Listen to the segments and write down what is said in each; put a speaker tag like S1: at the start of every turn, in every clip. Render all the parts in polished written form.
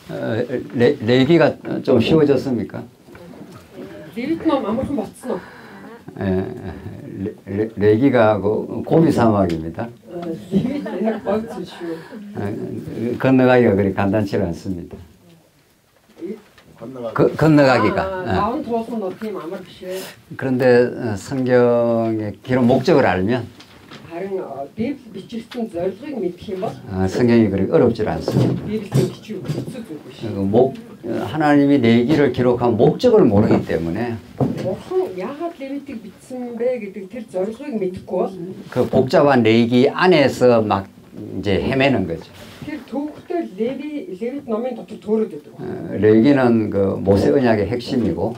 S1: 레위기가 좀 쉬워졌습니까?
S2: 레위기는 아무튼 맞죠.
S1: 레위기가 고비 사막입니다. 건너가기가 그리 간단치 않습니다. 건너가기가. 그런데 성경의 기록 목적을 알면 성경이 그렇게 어렵지 않습니다. 하나님이 레위기를 기록한 목적을 모르기 때문에 그 복잡한 레위기 안에서 막 이제 헤매는 거죠. 레위기는 그 모세 언약의 핵심이고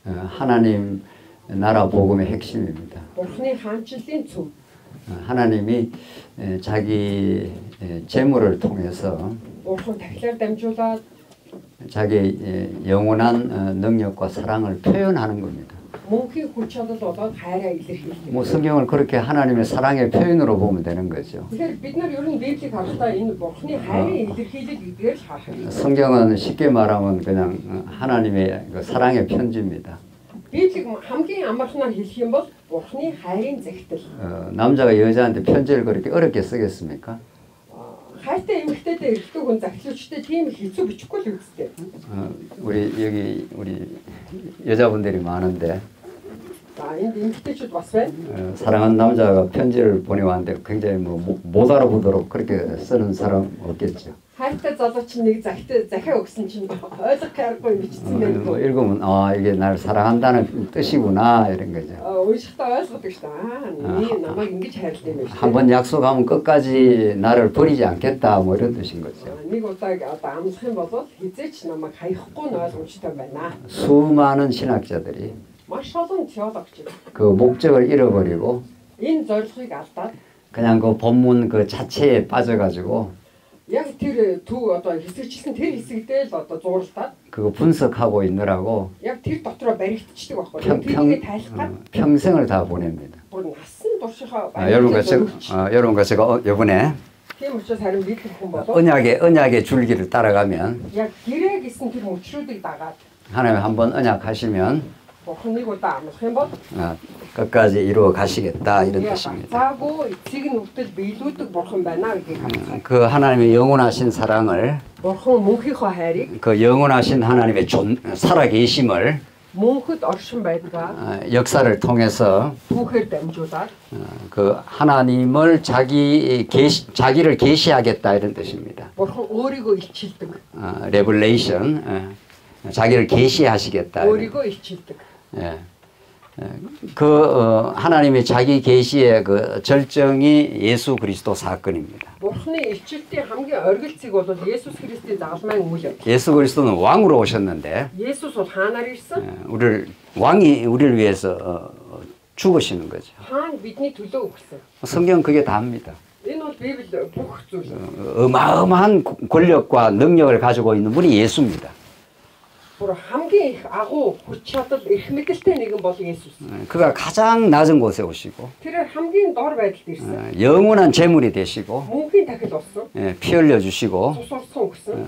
S1: 하나님 나라 복음의 핵심입니다. 하나님이 자기 재물을 통해서 자기 영원한 능력과 사랑을 표현하는 겁니다. 뭐 성경을 그렇게 하나님의 사랑의 표현으로 보면 되는 거죠. 성경은 쉽게 말하면 그냥 하나님의 그 사랑의 편지입니다. 남자가 여자한테 편지를 그렇게 어렵게 쓰겠습니까? 우리 여자분들이 많은데 사랑하는 남자가 편지를 보내왔는데 굉장히 못 알아보도록 그렇게 쓰는 사람 없겠죠. 읽으면 이게 날 사랑한다는 뜻이구나 이런 거죠. 한번 약속하면 끝까지 나를 버리지 않겠다 뭐 이런 뜻인 거죠. 수많은 신학자들이 그 목적을 잃어버리고 그냥 그 본문 그 자체에 빠져가지고 그거 분석하고 있느라고 평생을 다 보냅니다. 여러분과 제가 이번에 언약의 줄기를 따라가면 하나님 한번 언약하시면 끝까지 이루어 가시겠다 이런 뜻입니다. 그 하나님의 영원하신 사랑을 그 영원하신 하나님의 살아계심을 역사를 통해서 그 하나님을 자기를 계시하겠다 이런 뜻입니다. 레블레이션 자기를 계시하시겠다. 하나님의 자기 계시의 그 절정이 예수 그리스도 사건입니다. 예수 그리스도는 왕으로 오셨는데 왕이 우리를 위해서 죽으시는 거죠. 성경 그게 다입니다. 어마어마한 권력과 능력을 가지고 있는 분이 예수입니다. 그가 가장 낮은 곳에 오시고 영원한 재물이 되시고 피 흘려 주시고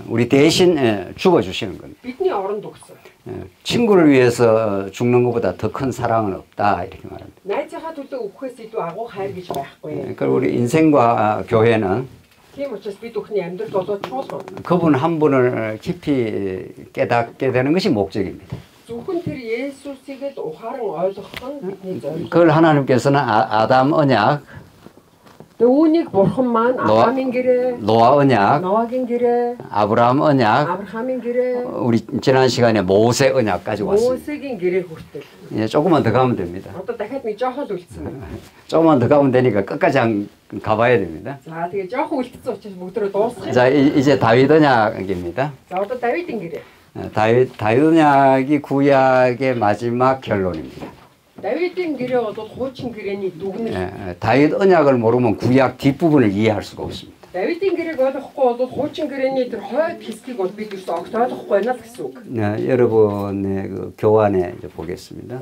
S1: 우리 대신 죽어 주시는 겁니다. 친구를 위해서 죽는 것보다 더 큰 사랑은 없다 이렇게 말합니다. 그리고 우리 인생과 교회는 그분 한 분을 깊이 깨닫게 되는 것이 목적입니다. 그걸 하나님께서는 아담 언약, 노아 언약, 아브라함 언약, 우리 지난 시간에 모세 언약까지 왔습니다. 조금만 더 가면 됩니다. 조금만 더 가면 되니까 끝까지 가봐야 됩니다. 자, 이제 다윗 언약입니다. 다윗 언약이 구약의 마지막 결론입니다. 다윗 언약을 모르면 구약 뒷부분을 이해할 수가 없습니다. 여러분의 그 교환에 보겠습니다.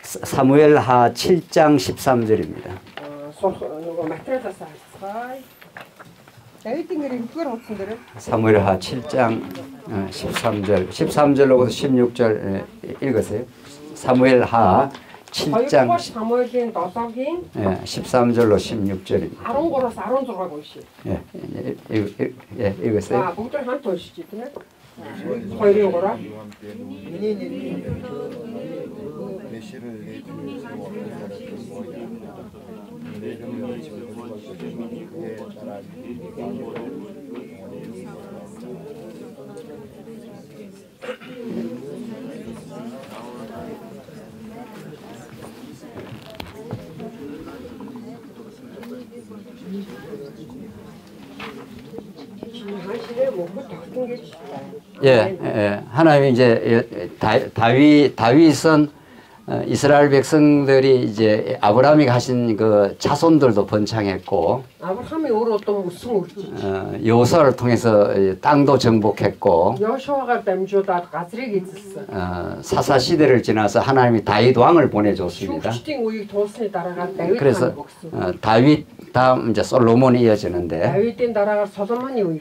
S1: 사무엘하 7장 13절입니다.
S2: сурах нөгөө материалаас харцгаая. 다윗인 글이 그걸 어떤 데를?
S1: 사무엘하 7장 13절로부터 16절 읽으세요. 사무엘하 7장
S2: 3월인 7гийн
S1: 13절로 16절입니다.
S2: 13-аас 16 уншия.
S1: 읽으세요.
S2: 아, бүгд хамт уншиж тийм ээ. 2-ын 3.
S1: 하나님이 이제 다윗은 이스라엘 백성들이 이제 아브라함이 하신 그 자손들도 번창했고,
S2: 아브라함이 오르었던 무슨
S1: 여호수아를 통해서 땅도 정복했고,
S2: 여호수아가 담주다 가스를 있었어.
S1: 사사 시대를 지나서 하나님이 다윗 왕을 보내줬습니다. 그래서 다윗 다음 이제 솔로몬이 이어지는데,
S2: 다윗인 나라가 솔로몬이 오이.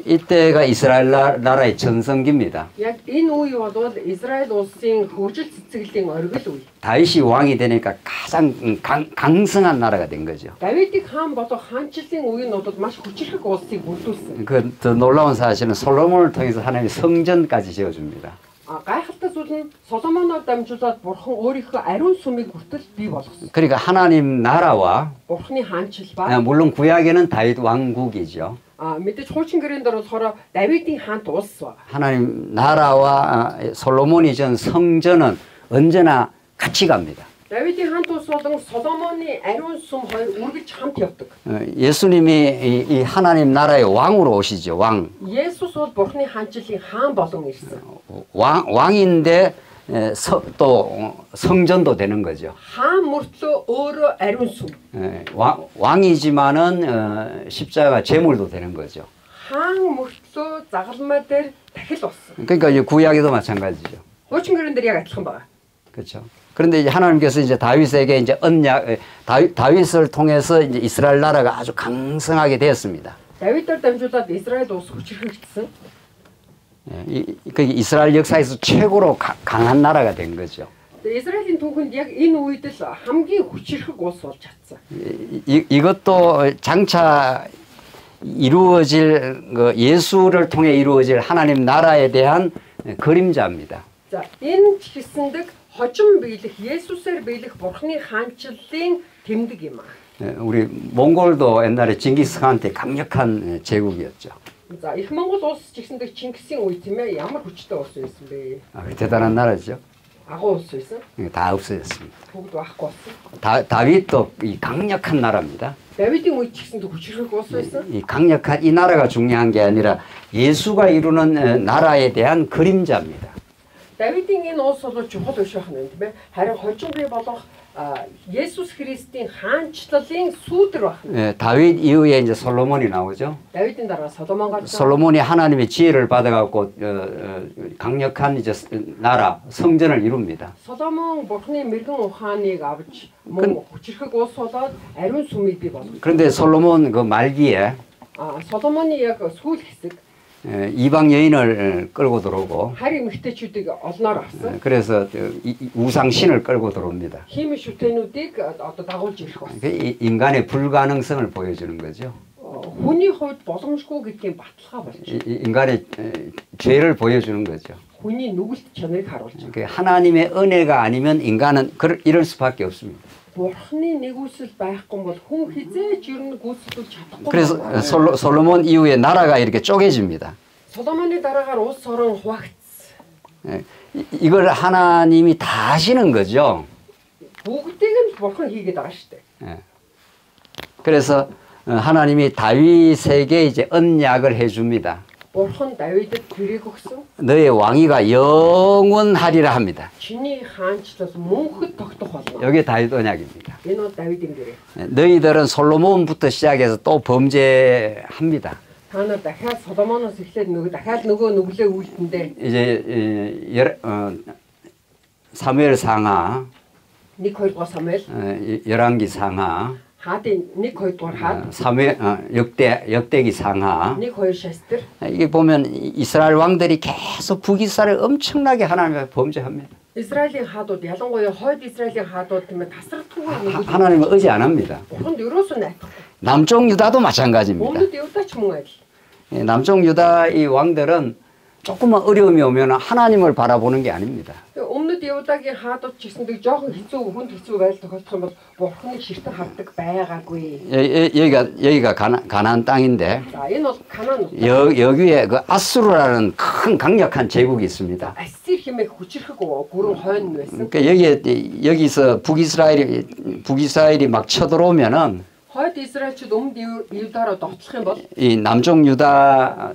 S1: 이때가 이스라엘 나라의 전성기입니다.
S2: 이스라엘 옷인 호주 찌찌글링 얼굴 오이.
S1: 다윗이 왕이 되니까 가장 강성한 나라가 된 거죠.
S2: 다윗이 한 버터 한칠링 오이 너도 마시 구치를 거스티 못했어.
S1: 그 더 놀라운 사실은 솔로몬을 통해서 하나님이 성전까지 지어줍니다.
S2: гайхалтай зүйл нь Соломоноор дамжуулаад бурхан өөрийнхөө ариун сүмийг хүртэл бий болгосон.
S1: 그러니까 하나님 나라와
S2: бурханы хаанчил ба
S1: 물론 구약에는 다윗 왕국이죠.
S2: мэдээж хуучин гэрээнд болохоор 다윗ийн хаант улс ба.
S1: 하나님 나라와 솔로몬이 지은 성전은 언제나 같이 갑니다.
S2: 다윗ийн хаант улс болон Соломоны ариун сүм хоёр үргэлж хамт явдаг.
S1: 예수님이 이 하나님 나라의 왕으로 오시죠. 왕.
S2: 예수스 бол бурханы хаанчлалын хаан болон ирсэн.
S1: 왕인데 또 성전도 되는 거죠.
S2: хаан мөртлөө өөрөө ариун сүм.
S1: 왕이지만은 십자가 제물도 되는 거죠.
S2: хаан мөртлөө загалмай дээр дахил болсон.
S1: 그러니까 이제 구약에도 마찬가지죠.
S2: хуучин гэрэн дээр яг адилхан байна.
S1: 그렇죠. 그런데 이제 하나님께서 이제 다윗에게 이제 다윗을 통해서 이제 이스라엘 나라가 아주 강성하게 되었습니다.
S2: 다윗을 담주다 이스라엘 улс хүчрхэгдсэн.
S1: 그 이스라엘 역사에서 최고로 강한 나라가 된 거죠.
S2: 이스라엘인 түүхэнд яг энэ үед л хамгийн хүчрхэг улс болж чадсан.
S1: 이것도 장차 이루어질 그 예수를 통해 이루어질 하나님 나라에 대한 그림자입니다.
S2: 자, энэ ч гэсэндэг хожим биелэх 예수сээр биелэх бурхны хаанчлалын тэмдэг юм аа.
S1: 우리 몽골도 옛날에 징기스칸한테 강력한 제국이었죠.
S2: 자, их Монгол улс ч гэсэндэг Чингисийн үе тийм ээ ямар хүчтэй улс байсан бэ?
S1: 대단한 나라죠.
S2: агуу улс байсан.
S1: 다 없어졌습니다.
S2: бүгд байхгүй болсон.
S1: 다윗도 이 강력한 나라입니다.
S2: 다윗의 үе ч гэсэндэг хүчрхэг улс байсан.
S1: 이 강력한 이 나라가 중요한 게 아니라 예수가 이루는 나라에 대한 그림자입니다.
S2: 다윗ийн энэ улс бол чухал биш байх нь тийм ээ. харин хожимгүй болох 예수스 그리스도의 хаанчлалын сүүдэр байх нь.
S1: 다윗 이후에 이제 솔로몬이 나오죠.
S2: 다윗인 дараа 솔로몬 같은.
S1: 솔로몬이 하나님의 지혜를 받아갖고 강력한 이제 나라 성전을 이룹니다.
S2: 솔로몬 бурхны мэрэгэн ухааныг авч мөн хүчрхэг улс болоод ариун сүмийг бий болгосон.
S1: 그런데 솔로몬 그 말기에
S2: 솔로몬이 яг сүүл хэсэг
S1: 이방 여인을 끌고 들어오고
S2: 하리 эмэгтэйчүүдийг олноор авсан.
S1: 그래서 우상 신을 끌고 들어옵니다.
S2: химийн шүтэнүүдийг одоо дагуулж ирэх болсон.
S1: 인간의 불가능성을 보여주는 거죠.
S2: хүний хувьд боломжгүй гэдгийн баталгаа болж.
S1: 인간의 죄를 보여주는 거죠.
S2: хүний нүгэлт чанарыг харуулж.
S1: 하나님의 은혜가 아니면 인간은 이럴 수밖에 없습니다.
S2: бурхны нэгүсэл байхгүй бол хүн хизээч ер нь гүйцэтгэж чадахгүй.
S1: 그래서 솔로몬 이후에 나라가 이렇게 쪼개집니다.
S2: 솔로몬의 나라가 улс орон хуваагдсан.
S1: 이걸 하나님이 다 하시는 거죠.
S2: бүгдийг нь бурхан хийгээд байгаа шүү дээ.
S1: 그래서 하나님이 다윗에게 이제 언약을 해줍니다.
S2: бурхан 다윗을 드리고 өгсөн.
S1: 너의 왕위가 영원하리라 합니다.
S2: чиний хаанчлал мөнхөд тогтох болно.
S1: 여기 다윗 언약입니다.
S2: Энэ бол 다윗인 гэрээ.
S1: 너희들은 솔로몬부터 시작해서 또 범죄합니다.
S2: та нар дахиад 솔로몬оос эхлээд дахиад нөгөө нүглээ үйлдэндээ
S1: 이제 사무엘 상하
S2: 1-2 사무엘
S1: 열왕기 상하
S2: 하딘 닉 хоёрдугаар хаад.
S1: 역대기 상하.
S2: 닉 хоёр шастер.
S1: 이게 보면 이스라엘 왕들이 계속 북이스라엘 엄청나게 하나님 앞에 범죄합니다.
S2: 이스라엘의 하도д ялангуяа хойд Израилийн 하도д тиймээ тасралтгүй нэг
S1: 하나님을 의지 안 합니다.
S2: бурханд ерөөсөө найдахгүй.
S1: 남쪽 유다도 마찬가지입니다.
S2: өмнөд Юдач мөн адил.
S1: 남쪽 유다 이 왕들은 조금만 어려움이 오면 하나님을 바라보는 게 아닙니다.
S2: Өмнөд Юдагийн хаадууд ч гэсэндээ жоохон хэцүү хүнд хэцүү байдал тохиолдох юм бол бурханыг ширтэн хардаг байгаагүй.
S1: 여기가 가나안 땅인데
S2: 자, энэ бол Канаан.
S1: 여기에 그 아수르라는 큰 강력한 제국이 있습니다.
S2: Ассир хэмээх хүчрэх гүрэн хойно байсан.
S1: 그러니까 여기서 북이스라엘이 막 쳐들어오면은
S2: хойд Израильчууд өмнөд Юдараа довтлох юм бол
S1: 이 남쪽 유다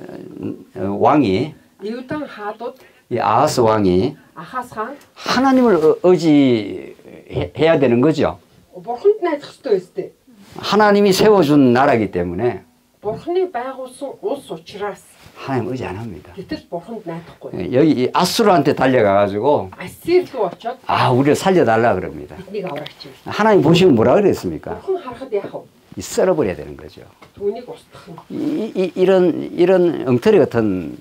S1: 왕이
S2: Юдан хаадууд
S1: 이 아하스 왕이
S2: Ахас хаан
S1: 하나님을 의지해야 되는 거죠.
S2: бурханд найдах ёстой өстэй.
S1: 하나님이 세워준 나라이기 때문에
S2: бурханы байгуулсан улс учраас
S1: 하나님 의지 안 합니다.
S2: гэтэл бурханд найдахгүй.
S1: 여기 이 아수르한테 달려가가지고
S2: Ассир руу очоод
S1: 우리를 살려달라 그럽니다.
S2: биднийг аврагч.
S1: 하나님 보시면 뭐라 그랬습니까?
S2: бурхан харахад яах вэ?
S1: 썰어버려야 되는 거죠.
S2: түүнийг устгах нь.
S1: 이런 엉터리 같은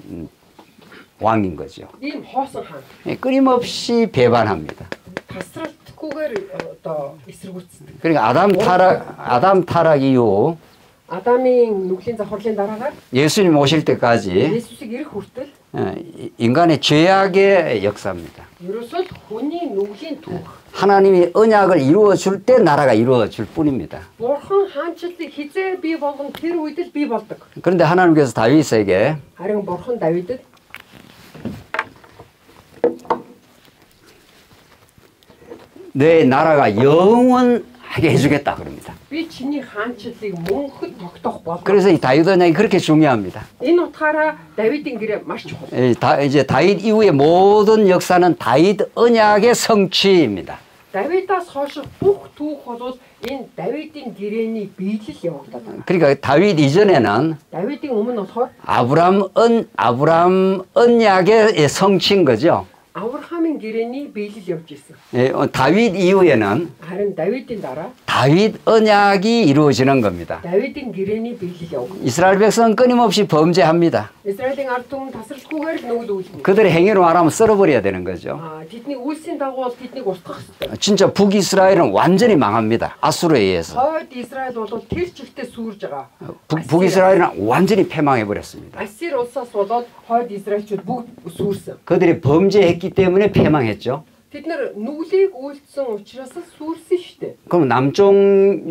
S1: 왕인 거죠.
S2: ийм хоосон хаан.
S1: 끊임없이 배반합니다.
S2: тасралтгүйгээр одоо эсэргүүцсэн.
S1: 그러니까 아담 타락 이후
S2: Адамын нүглийн завхарлын дараагаар
S1: 예수님 오실 때까지
S2: Есүсийг ирэх хүртэл
S1: 인간의 죄악의 역사입니다.
S2: ерөөсөө л хүний нүглийн түүх.
S1: 하나님이 언약을 이루어 줄 때 나라가 이루어질 뿐입니다.
S2: бурхан хаанчлалыг хизээ бий болгон тэр үед л бий болдог.
S1: 그런데 하나님께서 다윗에게
S2: харин бурхан Давидэд
S1: 내 나라가 영원하게 해주겠다 그럽니다.
S2: би чиний хаанчлалыг мөнхөд тогтоох болов.
S1: 그래서 이 다윗 언약이 그렇게 중요합니다.
S2: энэ утгаараа Давидын гэрээ маш чухал.
S1: 이제 다윗 이후의 모든 역사는 다윗 언약의 성취입니다.
S2: Давидаас хойш бүх түүх бол энэ Давидын гэрээний биелэл явагдаад.
S1: 그러니까 다윗 이전에는
S2: Давидын өмнө болохоор
S1: 아브람 언약의 성취인 거죠.
S2: Авраамийн гэрээний биелэл явж ирсэн.
S1: 다윗 이후에는
S2: харин Давидын дараа
S1: 다윗 언약이 이루어지는 겁니다.
S2: Давидын гэрээний биелэл явагдав.
S1: 이스라엘 백성은 끊임없이 범죄합니다.
S2: Израилийн ард түмэн тасралтгүйгээр нүгэл үйлдэнэ.
S1: 그들의 행위로 말하면 썰어버려야 되는 거죠.
S2: тэдний үйлсийн дагуу тэднийг устгах ёстой.
S1: 진짜 북이스라엘은 완전히 망합니다. 아수르에 의해서.
S2: хойд Израиль бол тэр чигтээ сүрж байгаа.
S1: 북이스라엘은 완전히 패망해 버렸습니다.
S2: Ассир улсаас болоод хойд Израильчууд бүгд сүрсэн.
S1: 그들이 범죄했기 때문에 패망했죠.
S2: Тэд нэр нүглийг үйлдсэн учраас сүрсэн шүү дээ.
S1: 그럼 남쪽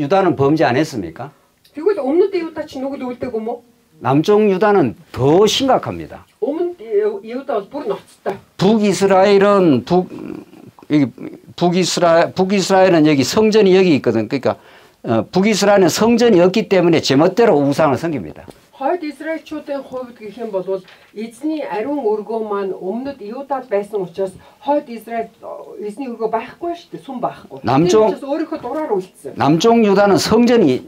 S1: 유다는 범죄 안 했습니까?
S2: Тэгвэл өмнөд Юда ч нүгэл үйлдэг юм уу?
S1: 남쪽 유다는 더 심각합니다.
S2: Өмнөд Юда бол бүр ноцтой.
S1: 북이스라엘은 여기 성전이 여기 있거든. 그러니까 북이스라엘은 성전이 없기 때문에 제멋대로 우상을 섬깁니다.
S2: хойд Израильчуудын хувьд гэх юм бол эзний ариун өргөө маань өмнөд Юдад байсан учраас хойд Израиль эзний өргөө байхгүй шүү дээ. Сүм байхгүй.
S1: 남쪽
S2: өөрийнхөө дураар үйлдсэн.
S1: 남쪽 유다는 성전이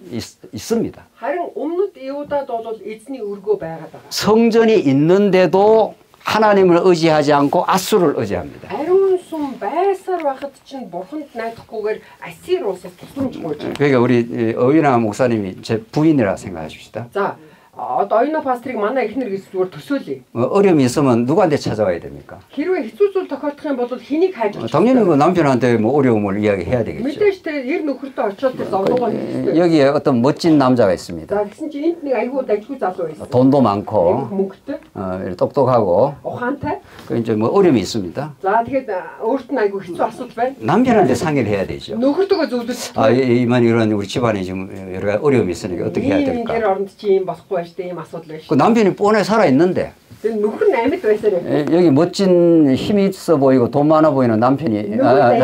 S1: 있습니다.
S2: харин өмнөд Юдад бол эзний өргөө байгаад байгаа.
S1: 성전이 있는데도 하나님을 의지하지 않고 아수르를 의지합니다.
S2: 아리ун сүм байсаар байхад чинь бурханд найдахгүйгээр Ассир улсаас тусламж гуйж.
S1: 그러니까 우리 어윤아 목사님이 제 부인이라 생각하십시다.
S2: 자, одоо 어윤아 пастрыг манай эхнэр гэж зүгээр төсөөлье.
S1: 어려움이 있으면 누구한테 찾아와야 됩니까?
S2: хэрвээ хэцүү зүйл тохиолдох юм бол хэнийг хайж очиж?
S1: 당연히 그 남편한테 뭐 어려움을 이야기해야 되겠죠.
S2: мэдээж тэр эр нөхөртөө очоод тэр зовлогоо хэлсэн.
S1: 여기에 어떤 멋진 남자가 있습니다.
S2: 자, гэсэн чинь энд нэг айгүй дажгүй залуу байсан.
S1: 돈도 많고
S2: мөнгөтэй,
S1: 똑똑하고
S2: ухаантай.
S1: 그 이제 뭐 어려움이 있습니다.
S2: За, тэгээд өөрт нь айгүй хэцүү асуудал байна.
S1: 남편한테 상의를 해야 되죠.
S2: нөхөртөө зөвлөж.
S1: 이만 이런 우리 집안에 지금 여러 가지 어려움이 있으니까 어떻게 해야 될까?
S2: энэ оронд чи юм болохгүй байж дээ, ийм асуудал байна.
S1: 그 남편이 뻔해 살아 있는데
S2: нөхөр нь амьд байсаар.
S1: 여기 멋진 힘이 있어 보이고 돈 많아 보이는 남편이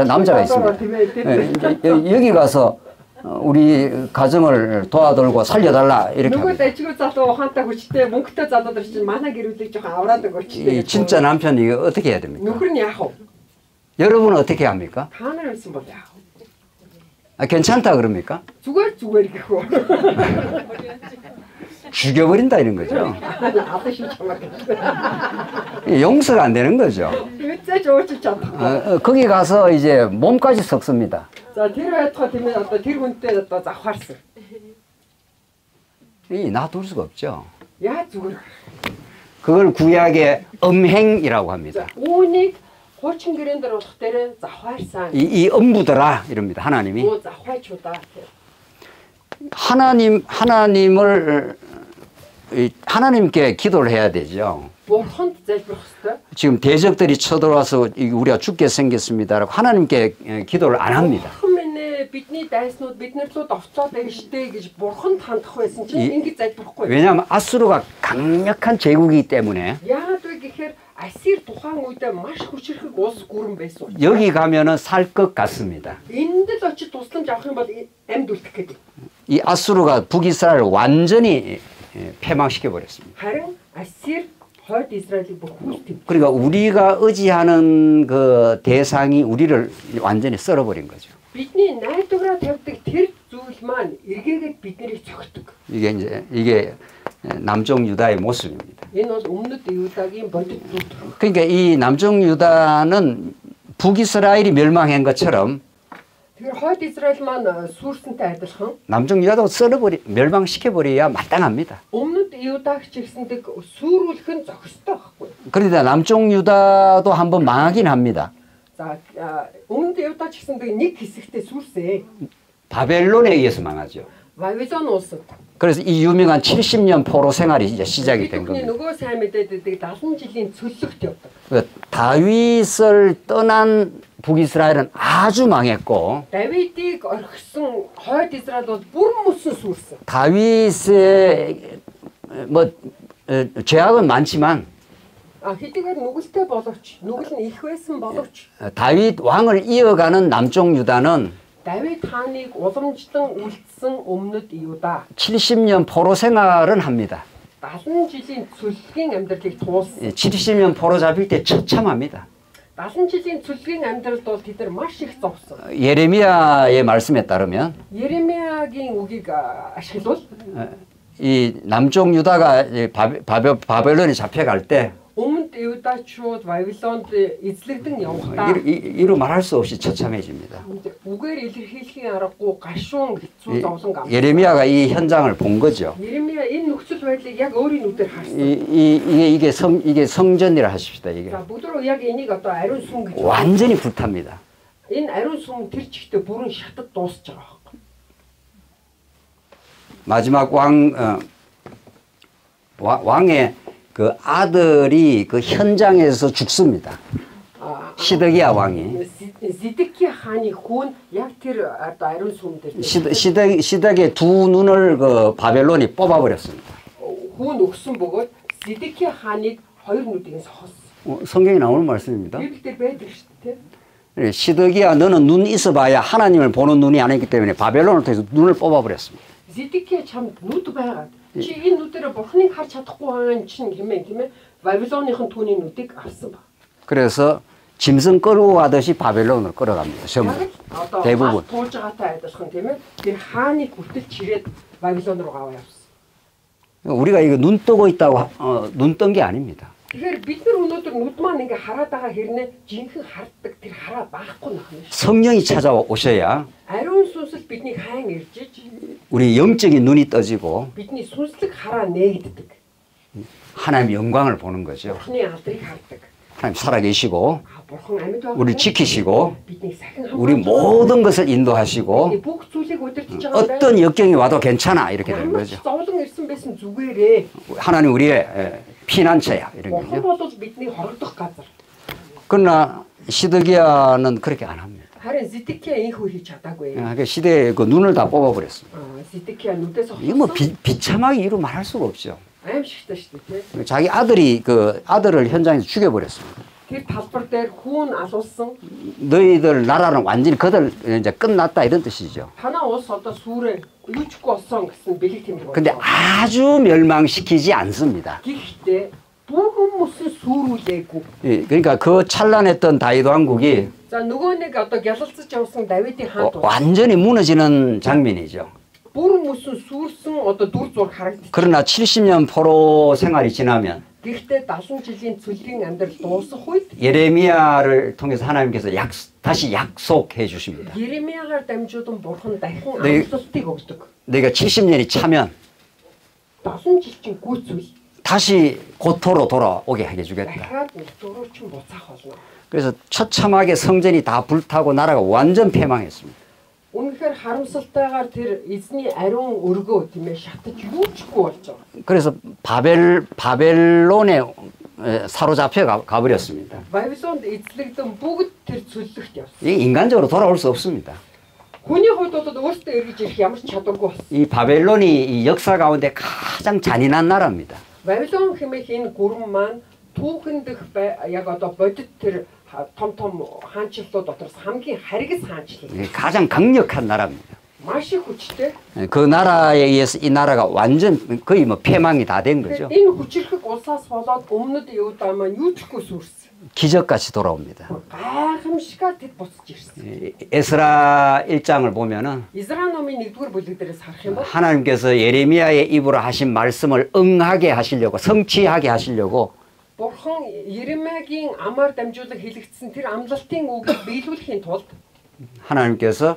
S1: 남자가 있습니다. 여기 가서 우리 가정을 도와달고 살려달라 이렇게 합니다.
S2: дэжгүй залуу ухаантай хүчтэй мөнгөтэй залуудар чинь манай гэрүүлийг жоохон авраадаг өчтэй.
S1: 진짜 남편이 이거 어떻게 해야 됩니까?
S2: нөхөр нь яах вэ?
S1: 여러분은 어떻게 합니까?
S2: та нар юмсан бол яах вэ?
S1: 괜찮다 그럽니까?
S2: зүгээр гэх үү?
S1: 죽여버린다 이런 거죠.
S2: 아빠 심지
S1: 용서가 안 되는 거죠.
S2: 거기
S1: 거기 가서 이제 몸까지 섞습니다.
S2: 자, За тэр байтугай тийм ээ одоо тэр хүнтэй одоо завхаарсан.
S1: 이 놔둘 수가 없죠.
S2: Яа зүгээр.
S1: 그걸 구약의 음행이라고 합니다.
S2: Үүнийг хуучин гэрэн дээр болох дээр завхаарсан.
S1: 이 음부더라 이럽니다. 하나님이.
S2: Оо завхаачудаа.
S1: 하나님을 하나님께 기도를 해야 되죠.
S2: Бурханд залбирах ёстой.
S1: 지금 대적들이 쳐들어와서 우리가 죽게 생겼습니다라고 하나님께 기도를 안 합니다.
S2: Бидний дайснууд биднэр рүү довцоод байна штэ гэж бурханд хандах байсан чинь ингэж залбирахгүй.
S1: 왜냐하면 아수르가 강력한 제국이기 때문에
S2: Яагаад вэ гэхээр Асир тухайн үедээ маш хүчрэх улс гүрэн байсан.
S1: 여기 가면은 살 것 같습니다.
S2: Энд л очиж тусламж авах юм бол амьд үлдэх гэдэг.
S1: 이 아수르가 북이스라엘을 완전히 패망시켜 버렸습니다.
S2: Харин Асир хойд Израилийг бүхүүлд.
S1: 그러니까 우리가 의지하는 그 대상이 우리를 완전히 썰어버린 거죠.
S2: Бидний найдвараа тавьдаг тэр зүйл маань эргээгээд биднийг цогтөг.
S1: 이게 남쪽 유다의 모습입니다.
S2: Энэ бол өмнөд Юдагийн бодит дүр.
S1: 그러니까 이 남쪽 유다는 북이스라엘이 멸망한 것처럼
S2: Тэгэхээр хойд Израиль маань сүрсэнтэй адилхан
S1: 남쪽 유다도 멸망시켜 버려야 마땅합니다.
S2: өмнөд Юдагч ирсэндэг сүрүүлэх нь зохистой байхгүй.
S1: 그런데 남쪽 유다도 한번 망하긴 합니다.
S2: За өмнөд Юдагч ирсэндэг нэг хэсэгтээ сүрсээ.
S1: 바벨론에 의해서 망하죠.
S2: Вавилон улсад.
S1: 그래서 이 유명한 70년 포로 생활이 이제 시작이 된 겁니다.
S2: нөгөө сайн мэдээд байдаг 70 жилийн цөллөгт явдаг.
S1: 다윗을 떠난 북이스라엘은 아주 망했고
S2: Давидыг орхисон хойд Израиль бол бүрэн мөсөн сүрсэн.
S1: 다윗의 뭐 죄악은 많지만
S2: хэдийгээр нүгэлтэй боловч нүгэл нь их байсан боловч
S1: 다윗 왕을 이어가는 남쪽 유다는
S2: Давид хааныг уламжлан үлдсэн өмнөд Юда
S1: 70년 포로 생활은 합니다.
S2: 70 жилийн цөллөгийн амьдралыг туулсан.
S1: 70년 포로 잡힐 때 처참합니다.
S2: 70 жилийн цөллөгийн амьдралд бол тэд нар маш их зовсон.
S1: 예레미야의 말씀에 따르면
S2: 예레미야гийн үгийг ашиглавал
S1: 이 남쪽 유다가 바벨론에 잡혀갈 때
S2: өмнөд Юдачууд Вавилонд эзлэгдэн явхдаа
S1: 이루 말할 수 없이 처참해집니다.
S2: үгээр илэрхийлэхийн аргагүй гашуун хэцүү зовлон гам.
S1: 예레미야가 이 현장을 본 거죠.
S2: 예레미야 энэ нөхцөл байдлыг яг өөрийн нүдээр харсан.
S1: 이게 성전이라 하십시다. 이게
S2: За бүгд яг энийг одоо ариун сүм гэж
S1: 완전히 불탑니다.
S2: энэ ариун сүм тэр чигтээ бүрэн шатад дуусж байгаа байхгүй.
S1: 마지막 왕의 그 아들이 그 현장에서 죽습니다. 시드기야 왕이.
S2: Зидкия хааны хүн яг тэр одоо ариун сүм дээр
S1: 시드기의 두 눈을 그 바벨론이 뽑아버렸습니다.
S2: хүн өгсөн бөгөөд Зидкия хааныг хоёр нүдийг сохолсон.
S1: 성경에 나오는 말씀입니다.
S2: Библиэлд байдаг шүү дээ.
S1: 시드기야 너는 눈 있어봐야 하나님을 보는 눈이 아니기 때문에 바벨론을 통해서 눈을 뽑아버렸습니다.
S2: Зидкия чамд нүд байгаад чи энэ нүдээр бурхныг харж чадахгүй байгаа чинь хэмээн Вавилоныхон түүний нүдийг авсан ба.
S1: 그래서 짐승 끌고 가듯이 바벨론으로 끌어갑니다. 전부 대부분.
S2: туулж байгаатай адилхан тийм ээ. Тэр хааныг хүртэл чирээд Вавилон руу аваа явсан.
S1: 우리가 이거 눈 뜨고 있다고 눈 뜬 게 아닙니다.
S2: Тэгэхээр бид нар өнөөдөр нүд маань ингээ хараад байгаа хэрнээ жинхэнэ харддаг тэр хараа байхгүй нөх юм.
S1: 성령이 찾아오셔야
S2: Ариун сүнсэл биднийг хайн иржиж
S1: 우리 영적인 눈이 떠지고
S2: бидний сүнслэг хараа нээгддэг.
S1: 하나님의 영광을 보는 거죠.
S2: Бурхны алдрыг хардаг.
S1: 하나님 살아계시고
S2: Бурхан амьд байгаа.
S1: 우리를 지키시고
S2: биднийг сахин
S1: 우리 모든 것을 인도하시고
S2: бүх зүйлийг удирдах байгаа.
S1: 어떤 역경이 와도 괜찮아 이렇게 되는 거죠.
S2: зовлон ирсэн байсан зүгээрээ.
S1: 하나님 우리의 피난처야 이런
S2: Бурхан
S1: 거죠.
S2: бол бидний хорогдох газар.
S1: 그러나 시드기야는 그렇게 안 합니다.
S2: Харин Зидкия ийхүү хийж чадаагүй.
S1: 그 시대의 그 눈을 다 뽑아버렸습니다.
S2: Зидкия нүдээс
S1: 이거 뭐 비참하게 이루 말할 수가 없죠.
S2: аимшигтай шүү дээ.
S1: 자기 아들이 그 아들을 현장에서 죽여버렸습니다.
S2: Тэр талбар дээр хүн алуулсан.
S1: 너희들 나라는 완전히 그들 이제 끝났다 이런 뜻이죠.
S2: Танаа улс одоо сүрээ юучгүй болсон гэсэн бэлэг тэмдэг.
S1: 근데 아주 멸망시키지 않습니다.
S2: Гэхдээ бүх хүмүүсийг сүрүүлээгүй.
S1: 예, 그러니까 그 찬란했던 다윗 왕국이
S2: За нөгөө нэг одоо гялалцаж явсан Давидын хаан
S1: 완전히 무너지는 장면이죠.
S2: бүр мөсөн сүрсэн одоо дүр зураг харагдчих.
S1: 그러나 70년 포로 생활이 지나면
S2: Гэхдээ 70 жилийн цөлгийн амьдрал дуусах үед
S1: 예레미야를 통해서 하나님께서 다시 약속해 주십니다.
S2: Еремиягаар дамжуулан бурхан дахин
S1: 네.
S2: амлалтыг өгдөг.
S1: 내가 70년이 차면
S2: 7 жил чинь гүйцвэл
S1: 다시 고토로 돌아오게 하게 주겠다.
S2: дахиад дөрөв чинь буцаах болно.
S1: 그래서 처참하게 성전이 다 불타고 나라가 완전 패망했습니다.
S2: Үнэхээр харамсалтайгаар тэр эзний ариун өргөө тийм ээ шатаж юу ч ихгүй болж байгаа.
S1: 그래서 바벨론에 사로잡혀 가버렸습니다.
S2: Бабилонд эзлэгдэн бүгд тэр цөллөгт явсан.
S1: 이 인간적으로 돌아올 수 없습니다.
S2: Хүний хувьд бол өөртөө эргэж ирэх ямар ч чадваргүй болсон.
S1: 이 바벨론이 이 역사 가운데 가장 잔인한 나라입니다.
S2: Бабилон хэмээх энэ гүрэн маань түүхэн дэх яг одоо бодит тэр том хаанчлалууд дотроос хамгийн харгас хаанчлал.
S1: 가장 강력한 나라입니다.
S2: маш их хүчтэй.
S1: 그 나라에 의해서 이 나라가 완전 거의 뭐 패망이 다 된 거죠.
S2: Энэ хүчрэх улсаас болоод өмнөд Юуда маань юу ч ихгүй сүрсэн.
S1: 기적같이 돌아옵니다.
S2: Гайхамшигаар тэд буцаж ирсэн.
S1: 에스라 1장을 보면은
S2: Изра номын 1-р бүлэг дээрээс харах юм бол
S1: 하나님께서 예레미야의 입으로 하신 말씀을 응하게 하시려고 성취하게 하시려고
S2: Бурхан Еремиягийн амаар дамжуулан хэлэгдсэн тэр амлалтын үгийг биелүүлэхийн тулд
S1: 하나님께서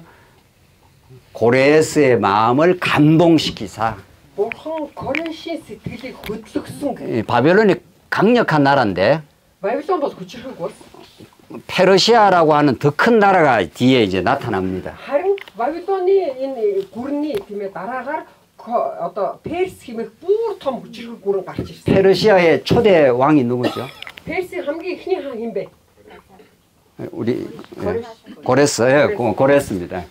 S1: 고레스의 마음을 감동시키사
S2: Бурхан Корешийн сэтгэлийг хөдлөгсөн.
S1: 바벨론이 강력한 나라인데
S2: Бабилон бол хүчрэх улс.
S1: 페르시아라고 하는 더 큰 나라가 뒤에 이제 나타납니다.
S2: Харин Бабилоны энэ гүрний тийм ээ дараагаар одоо Перс хэмээх бүр том хүчрэх гүрэн гарч ирсэн.
S1: 페르시아의 초대 왕이 누구죠?
S2: Персийн хамгийн эхний хаан хэн бэ?
S1: 우리 고레스, 고레스입니다.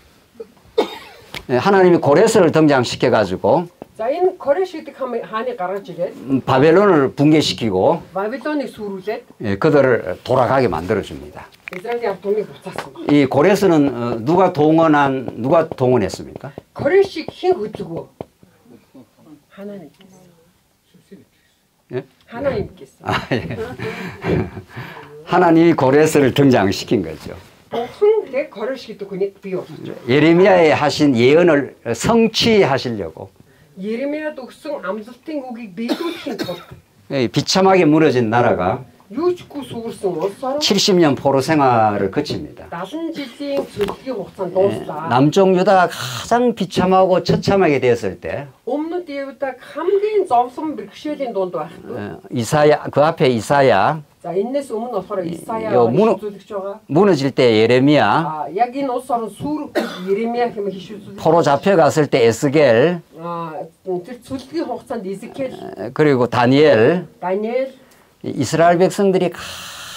S1: 하나님이 고레스를 등장시켜 가지고
S2: За энэ Кореш гэдэг хааны гаргаж ирээд
S1: 바벨론을 붕괴시키고
S2: Бабилоныг сүрүүлээд
S1: 그들을 돌아가게 만들어 줍니다.
S2: Израилийн ард түмнийг буцаасан.
S1: 이 고레스는 누가 동원했습니까?
S2: Корешийг хэн хөдлөгөө? 하나님께서.
S1: 예?
S2: 하나님께서.
S1: 하나님이 고레스를 등장시킨 거죠.
S2: Бурхан 내 Кореш гэдэг хүнийг бий болгож.
S1: 예레미야에 하신 예언을 성취하시려고
S2: Еремияд өгсөн амлалтын үгийг биелүүлэхийн тулд
S1: 비참하게 무너진 나라가
S2: юу ч үгүй сүгэрсэн улс орн
S1: 70년 포로 생활을 거칩니다.
S2: 70 жилийн цөлгийн хугацаанд дууслаа.
S1: 남쪽 유다가 가장 비참하고 처참하게 되었을 때
S2: Өмнөд Юудаг хамгийн зовлон бэрхшээлийн дунд байхгүй.
S1: 이사야 그 앞에 이사야
S2: За энэс өмнө болохоор Исая хишүүлэгч байгаа.
S1: 무너질 때 예레미야
S2: Яг энэ улс орн сүрэх Еремия хэмээх хишүүлэгч.
S1: 포로 잡혀갔을 때 에스겔
S2: тэр цөлгийн хугацаанд Изекэл,
S1: 그리고 다니엘
S2: Даниэл
S1: 이스라엘 백성들이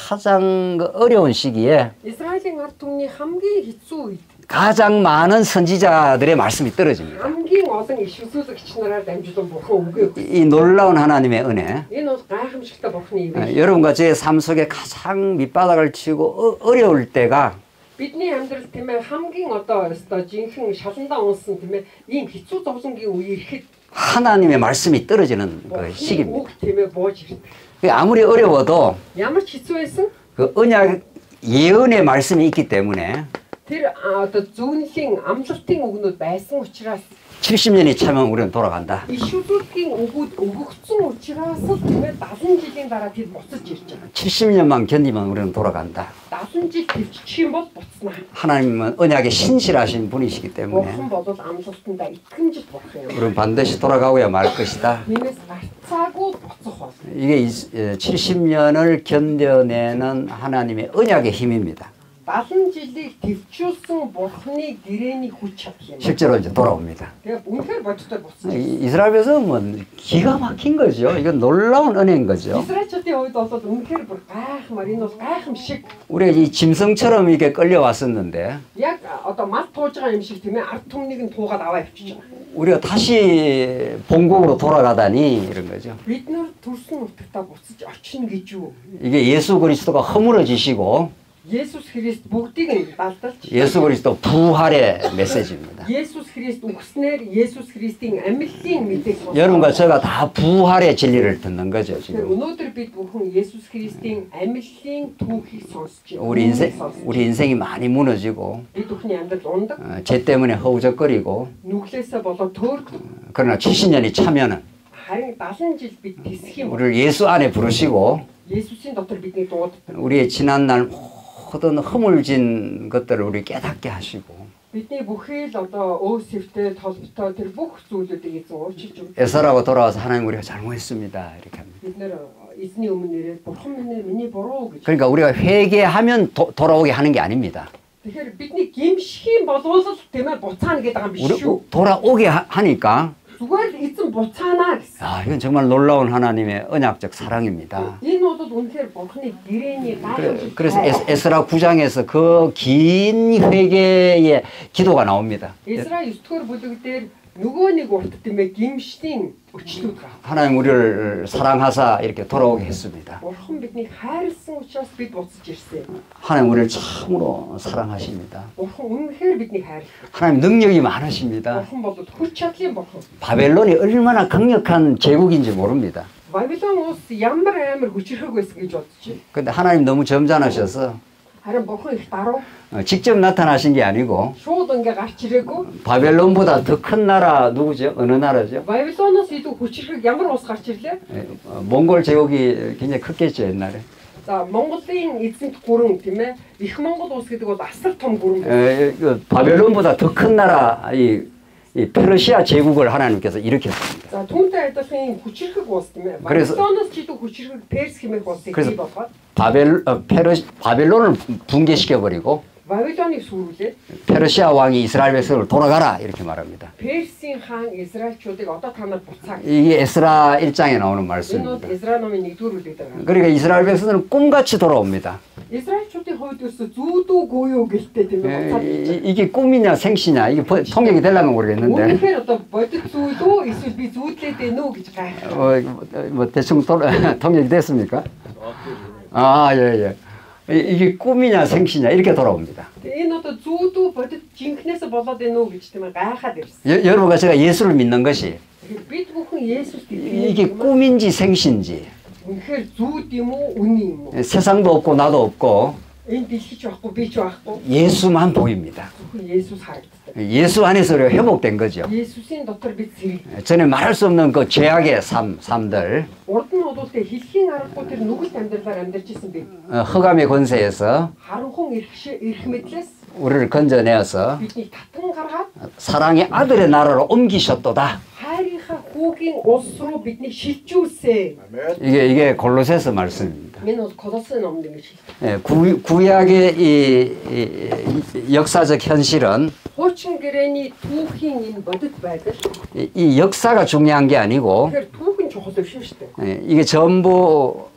S1: 가장 어려운 시기에
S2: Израилийн ард түмний хамгийн хэцүү үед
S1: 가장 많은 선지자들의 말씀이 떨어집니다.
S2: хамгийн олон иш үзүүлэгч нараар дамжуулан бурхан үгээ өгсөн.
S1: 이 놀라운 하나님의 은혜
S2: Энэ бол гайхамшигтай бурханы ивэ.
S1: 여러분과 제 삶 속에 가장 밑바닥을 치고 어려울 때가
S2: Бидний амьдрал тийм ээ хамгийн одоо жинхэнэ шаландаа унсан тийм ээ ийм хэцүү зовлонгийн үе ирэхэд
S1: 하나님의 말씀이 떨어지는 그 시기입니다.
S2: үг тийм ээ бууж ирдэг.
S1: 아무리 어려워도
S2: Ямар ч хэцүү байсан
S1: 그 언약 예언의 말씀이 있기 때문에
S2: тэр одоо зөвнөлийн амлалтын үгнүүд байсан учраас
S1: 70년이 차면 우리는 돌아간다.
S2: иш үзүүлгийн үгүүд өгөгдсөн учраас л тийм ээ 70 жилийн дараа тэд буцаж ирж байгаа.
S1: 70년만 견디면 우리는 돌아간다.
S2: 70 жил төвчих юм бол буцнаа.
S1: 하나님은 언약에 신실하신 분이시기 때문에
S2: Бурхан бол амлалтандаа итгэмжит бурхан юм.
S1: 우리는 반드시 돌아가고야 말 것이다.
S2: Нэмээс гарцаагүй буцах бол.
S1: 이게 70년을 견뎌내는 하나님의 언약의 힘입니다.
S2: 70 жилийг төвчүүлсэн бурханы гэрээний хүч чадал юм.
S1: 실제로 이제 돌아옵니다.
S2: Тэгээ үнэхээр бодтой буцсан.
S1: 이스라엘 백성은 뭐 기가 막힌 거죠. 이건 놀라운 은혜인 거죠.
S2: 이스라엘чүүдийн хувьд бол үнэхээр бүр гайхмаар энэ бол гайхамшиг.
S1: 우리가 이 짐승처럼 이렇게 끌려왔었는데
S2: Яг одоо мал тууж байгаа юм шиг тийм ээ ард түмнийг нь туугаад аваа явчихж байгаа.
S1: 우리가 다시 본국으로 돌아가다니 이런 거죠.
S2: Бид нар төрсөн нутагтаа буцаж очино гэж юу?
S1: 이게 예수 그리스도가 허물어지시고
S2: Есүс Христ бүгдийг нь далдалж
S1: 예수 그리스도 부활의 메시지입니다.
S2: Есүс Христ үгснээр Есүс Христийн амьдлын мэдээг сонсоо.
S1: 여러분과 제가 다 부활의 진리를 듣는 거죠,
S2: Тэгэхээр
S1: 지금.
S2: өнөөдөр бид бүхэн Есүс Христийн амьдлын түүхийг сонсож байна.
S1: 우리 인생이 많이 무너지고
S2: Бид бүхний амьдрал ундаг,
S1: 죄 때문에 허우적거리고
S2: нүглээсээ болоод төөрдөг.
S1: 그러나 70년이 차면은
S2: Харин 70 жил бид тэсэх юм бол
S1: 우리를 예수 안에 부르시고
S2: Есүсийн дотор бидний дууддаг.
S1: 우리의 지난날 모든 허물진 것들을 우리 깨닫게 하시고
S2: бидний бүхий л одоо өөсөвтэй толботой тэр бүх зүйлүүдийг эзэн уучлж өгч
S1: 에서라고 돌아와서 하나님 우리가 잘못했습니다 이렇게 합니다.
S2: бид нэр эзний өмнө нэрээ бурхан миний буруу гэж.
S1: 그러니까 우리가 회개하면 돌아오게 하는 게 아닙니다.
S2: Тэгэхээр бидний гимшхийн болвол тэмээ буцаана гэдэг юм биш
S1: 우리
S2: шүү.
S1: 돌아오게 하니까
S2: Зүгээр л эзэн буцаана гэсэн.
S1: 아, 이건 정말 놀라운 하나님의 언약적 사랑입니다.
S2: Энэ бол үнэхээр бурханы гэрээний гайхамшигт.
S1: 그래서 에스라 9장에서 그 긴 회개의 기도가 나옵니다.
S2: Эсра 9-р бүлэг дээр нөгөө нэг урт тэмээ гимшлийн өчлүүд гарав.
S1: 하나님 우리를 사랑하사 이렇게 돌아오게 했습니다.
S2: Бурхан биднийг хайрлсан учраас бид буцаж ирсэн.
S1: 하나님 우리를 참으로 사랑하십니다.
S2: Бурхан үнэхээр биднийг хайрлав.
S1: 하나님 능력이 많으십니다.
S2: Бурхан бол хүч чадлын бурхан.
S1: 바벨론이 얼마나 강력한 제국인지 모릅니다.
S2: Бабилон улс ямар амар хүчрхэг байсан гэж бодчих.
S1: 근데 하나님 너무 점잖으셔서
S2: Харин бурхан их даруй.
S1: 직접 나타나신 게 아니고
S2: Шууд ингээ гарч ирээгүй.
S1: 바벨론보다 더 큰 나라 누구죠? 어느 나라죠?
S2: Бабилоноос илүү хүчрхэг ямар улс гарч ирлээ?
S1: 몽골 제국이 굉장히 컸겠죠 옛날에.
S2: За Монголын эзэнт гүрэн тийм ээ. Их Монгол улс гэдэг бол асар том гүрэн байсан.
S1: 바벨론보다 더 큰 나라 이 페르시아 제국을 하나님께서 일으켰습니다.
S2: За түүнтэй адилхан хүчрхэг улс тийм ээ. Бабилоноос ч илүү хүчрхэг Перс хэмээх улсыг бий болгоод
S1: 바벨론을 붕괴시켜 버리고
S2: Бабилоныг сүрүүлээд
S1: 페르시아 왕이 이스라엘 백성을 돌아가라 이렇게 말합니다.
S2: Персийн хаан Израильчуудыг одоо та нар буцаа.
S1: 이게 에스라 1장에 나오는
S2: Энэ бол
S1: 말씀입니다.
S2: Израиль номын 1-р бүлэгт байгаа.
S1: 그러니까 이스라엘 백성들은 꿈같이 돌아옵니다.
S2: Израильчуудын хувьд өсө зүүдүү гуйуу гэлтэй тийм ээ. буцаад
S1: 이게 꿈이냐 생시냐 이게 통역이 되려면 모르겠는데
S2: Үнэхээр одоо бодит зүйл үү эсвэл би зүүдлээд байна уу гэж гайхав.
S1: 뭐 대충 통역이 됐습니까? 아 예. 이게 꿈이냐 생시냐 이렇게 돌아옵니다.
S2: Энэ одоо зүүдүү бодит жинхнээс болоод байна уу гэж тийм ээ гайхаад ирсэн.
S1: 여러분과 제가 예수를 믿는 것이
S2: Бид бүхэн Есүст
S1: 이게
S2: итгэдэг.
S1: 꿈인지 생시인지
S2: Үнэхээр зүүд юм уу, үн юм уу?
S1: 세상도 없고 나도 없고
S2: Энэ дэлхий ч байхгүй, би ч байхгүй.
S1: 예수만 보입니다.
S2: Зөвхөн Есүс харагддаг.
S1: 예수 안에서 우리가 회복된 거죠.
S2: Есүсийн дотор бид зэрэг.
S1: 전에 말할 수 없는 그 죄악의 삶들
S2: Урд нь бол тэ хэлхийн аргагүй тэр нүгэлт амьдралаар амьдарч исэн би.
S1: 흑암의 권세에서
S2: Харанхуй эрх мэдлээс
S1: 우리를 건져내어서
S2: бидний татан гаргаад
S1: 사랑의 아들의 나라로 옮기셨도다.
S2: хайрынхаа хүүгийн улс руу бидний шилжүүлсэн.
S1: 이게 골로새서 말씀입니다.
S2: Энэ бол Колосын номд ингэж хэлдэг.
S1: 예, 구약의 이 역사적 현실은
S2: Хуучин гэрээний түүхийн энэ бодит байдал
S1: 이 역사가 중요한 게 아니고
S2: тэгэхээр түүхэн чухал биш шүү дээ.
S1: 이게 전부